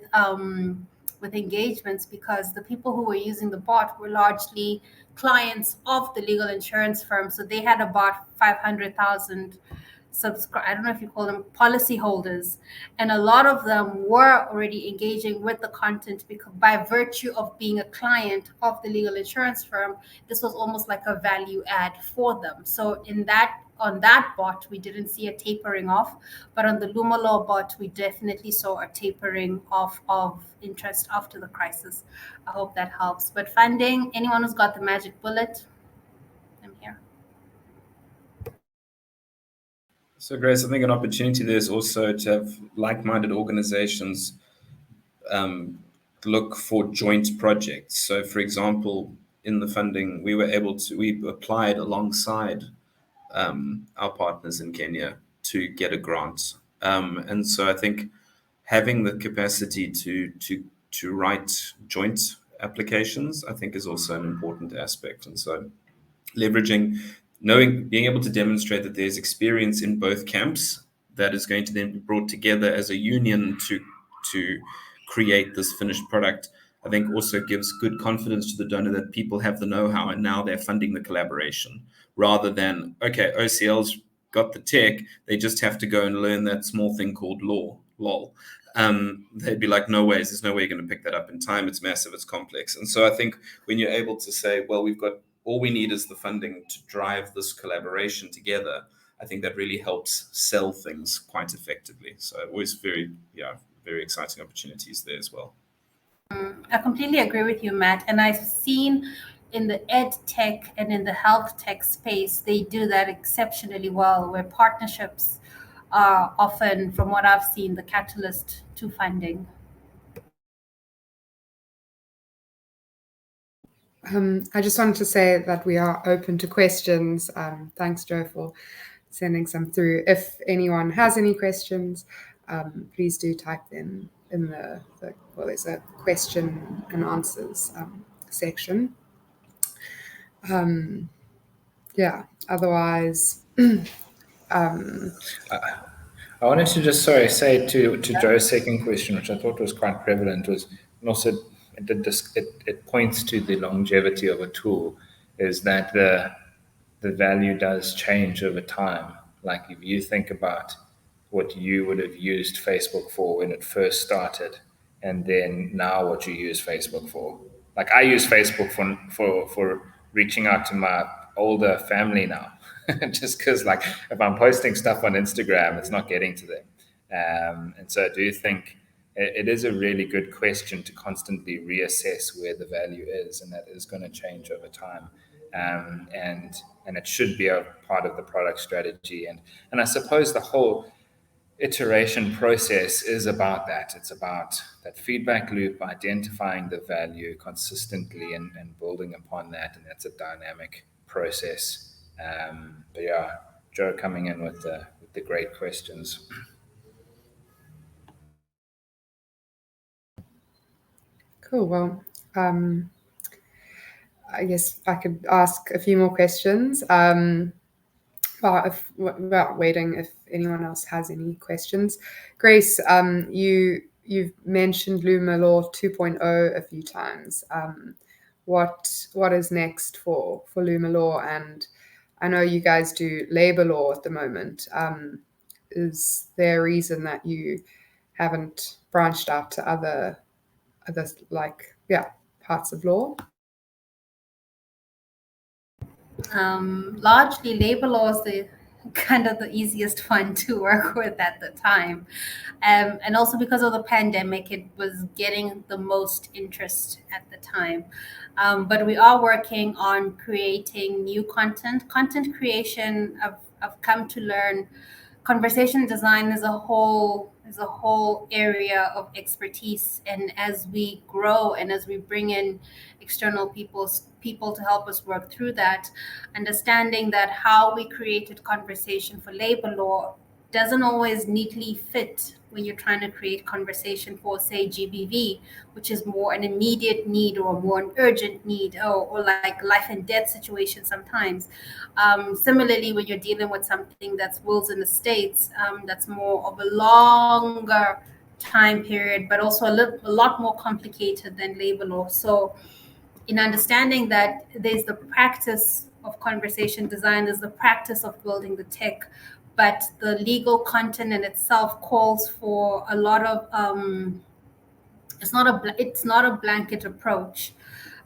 engagements, because the people who were using the bot were largely clients of the legal insurance firm. So they had about 500,000 subscribe, I don't know if you call them policy holders, and a lot of them were already engaging with the content, because by virtue of being a client of the legal insurance firm, this was almost like a value add for them. So on that bot, we didn't see a tapering off, but on the Luma Law bot, we definitely saw a tapering off of interest after the crisis. I hope that helps. But funding, anyone who's got the magic bullet, I'm here. So, Grace, I think an opportunity there is also to have like-minded organizations look for joint projects. So, for example, in the funding, we applied alongside our partners in Kenya to get a grant. And so I think having the capacity to write joint applications, I think, is also an important aspect. And so leveraging, being able to demonstrate that there's experience in both camps that is going to then be brought together as a union to create this finished product, I think also gives good confidence to the donor that people have the know-how and now they're funding the collaboration, rather than, okay, OCL's got the tech, they just have to go and learn that small thing called law, lol. They'd be like, no ways, there's no way you're going to pick that up in time. It's massive, it's complex. And so I think when you're able to say, well, all we need is the funding to drive this collaboration together, I think that really helps sell things quite effectively. So always very exciting opportunities there as well. I completely agree with you, Matt. And I've seen in the ed tech and in the health tech space, they do that exceptionally well, where partnerships are often, from what I've seen, the catalyst to funding. I just wanted to say that we are open to questions. Thanks, Joe, for sending some through. If anyone has any questions, please do type them in there's a question and answers section. Otherwise, I wanted to just say to Joe's second question, which I thought was quite prevalent, was, and also it points to the longevity of a tool, is that the value does change over time. Like if you think about what you would have used Facebook for when it first started, and then now what you use Facebook for. Like I use Facebook for reaching out to my older family now, just because like if I'm posting stuff on Instagram, it's not getting to them. And so I do think it is a really good question to constantly reassess where the value is, and that is going to change over time. And it should be a part of the product strategy. And I suppose the whole iteration process is about that. It's about that feedback loop, identifying the value consistently and building upon that. And that's a dynamic process. But yeah, Joe coming in with the great questions. Cool. Well, I guess I could ask a few more questions. Without waiting if anyone else has any questions. Grace, you've mentioned Luma Law 2.0 a few times. What is next for Luma Law? And I know you guys do labor law at the moment. Is there a reason that you haven't branched out to other parts of law? Largely labor law is the kind of the easiest one to work with at the time. And also because of the pandemic, it was getting the most interest at the time. But we are working on creating new content. Content creation, I've come to learn conversation design is a whole area of expertise, and as we grow and as we bring in external people to help us work through that, understanding that how we created conversation for labor law doesn't always neatly fit when you're trying to create conversation for, say, GBV, which is more an immediate need or more an urgent need, or like life and death situation sometimes. Similarly, when you're dealing with something that's wills and estates, that's more of a longer time period, but also a lot more complicated than labor law. So in understanding that there's the practice of conversation design, there's the practice of building the tech, but the legal content in itself calls for a lot of it's not a blanket approach.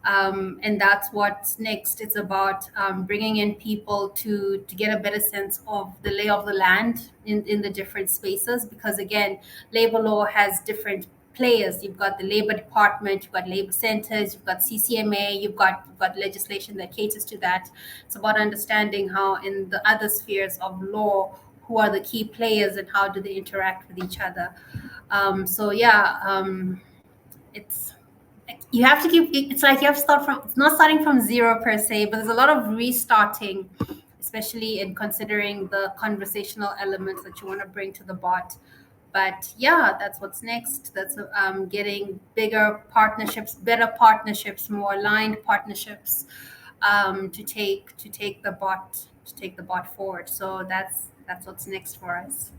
And that's what's next. It's about bringing in people to get a better sense of the lay of the land in the different spaces, because again, labor law has different players. You've got the labor department, you've got labor centers, you've got CCMA, you've got legislation that caters to that. It's about understanding how in the other spheres of law, who are the key players and how do they interact with each other. It's you have to keep, it's like you have to start from, it's not starting from zero per se, but there's a lot of restarting, especially in considering the conversational elements that you want to bring to the bot. But yeah, that's what's next. That's getting bigger partnerships, better partnerships, more aligned partnerships, to take the bot forward. So that's what's next for us.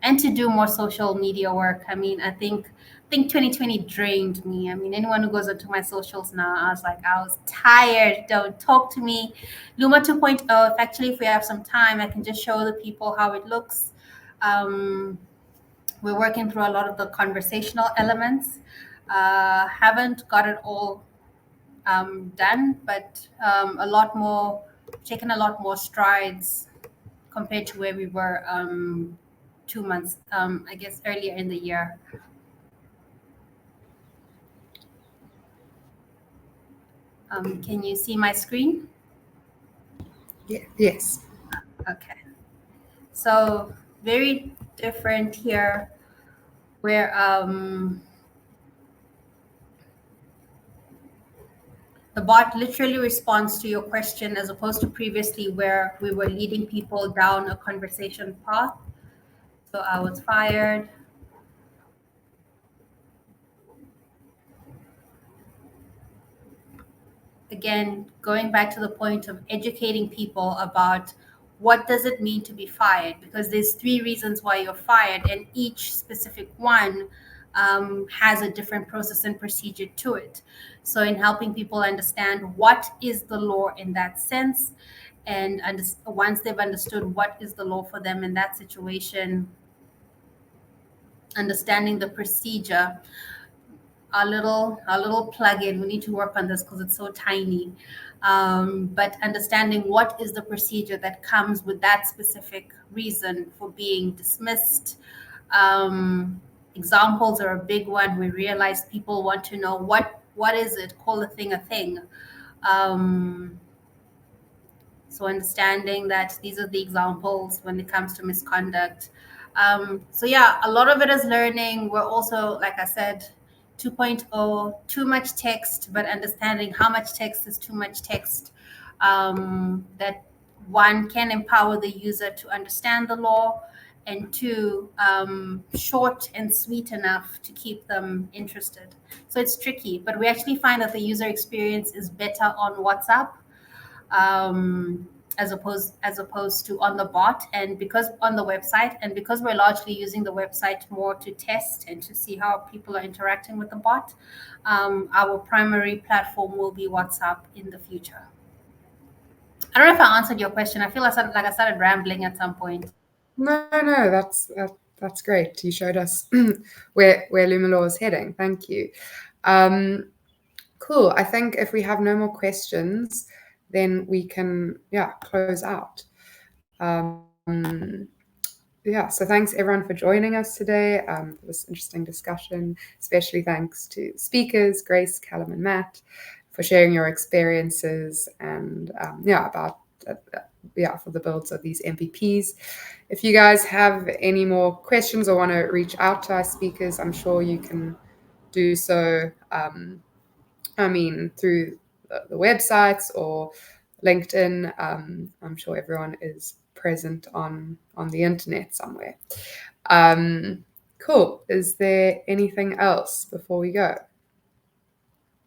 And to do more social media work. I mean, I think 2020 drained me. I mean, anyone who goes onto my socials now, I was tired. Don't talk to me. Luma 2.0, if we have some time, I can just show the people how it looks. We're working through a lot of the conversational elements. Haven't got it all done, but taken a lot more strides compared to where we were 2 months, I guess, earlier in the year. Can you see my screen? Yeah. Yes. Okay. So very different here, where the bot literally responds to your question, as opposed to previously where we were leading people down a conversation path. So I was fired. Again, going back to the point of educating people about what does it mean to be fired, because there's 3 reasons why you're fired, and each specific one has a different process and procedure to it. So in helping people understand what is the law in that sense, and once they've understood what is the law for them in that situation, understanding the procedure. Our little plugin, we need to work on this because it's so tiny. But understanding what is the procedure that comes with that specific reason for being dismissed. Examples are a big one. We realize people want to know what is it, call a thing a thing. So understanding that these are the examples when it comes to misconduct. So yeah, a lot of it is learning. We're also, like I said, 2.0, too much text, but understanding how much text is too much text. That one can empower the user to understand the law, and 2, short and sweet enough to keep them interested. So it's tricky, but we actually find that the user experience is better on WhatsApp, as opposed to on the bot, and because on the website, and because we're largely using the website more to test and to see how people are interacting with the bot, our primary platform will be WhatsApp in the future. I don't know if I answered your question. I feel like I started rambling at some point. No, that's great. You showed us where Lumalaw is heading. Thank you. Cool. I think if we have no more questions, then we can close out. Yeah, so thanks everyone for joining us today for this interesting discussion. Especially thanks to speakers, Grace, Callum, and Matt, for sharing your experiences and about for the builds of these MVPs. If you guys have any more questions or want to reach out to our speakers, I'm sure you can do so. Through the websites or LinkedIn. I'm sure everyone is present on the internet somewhere. Cool. Is there anything else before we go?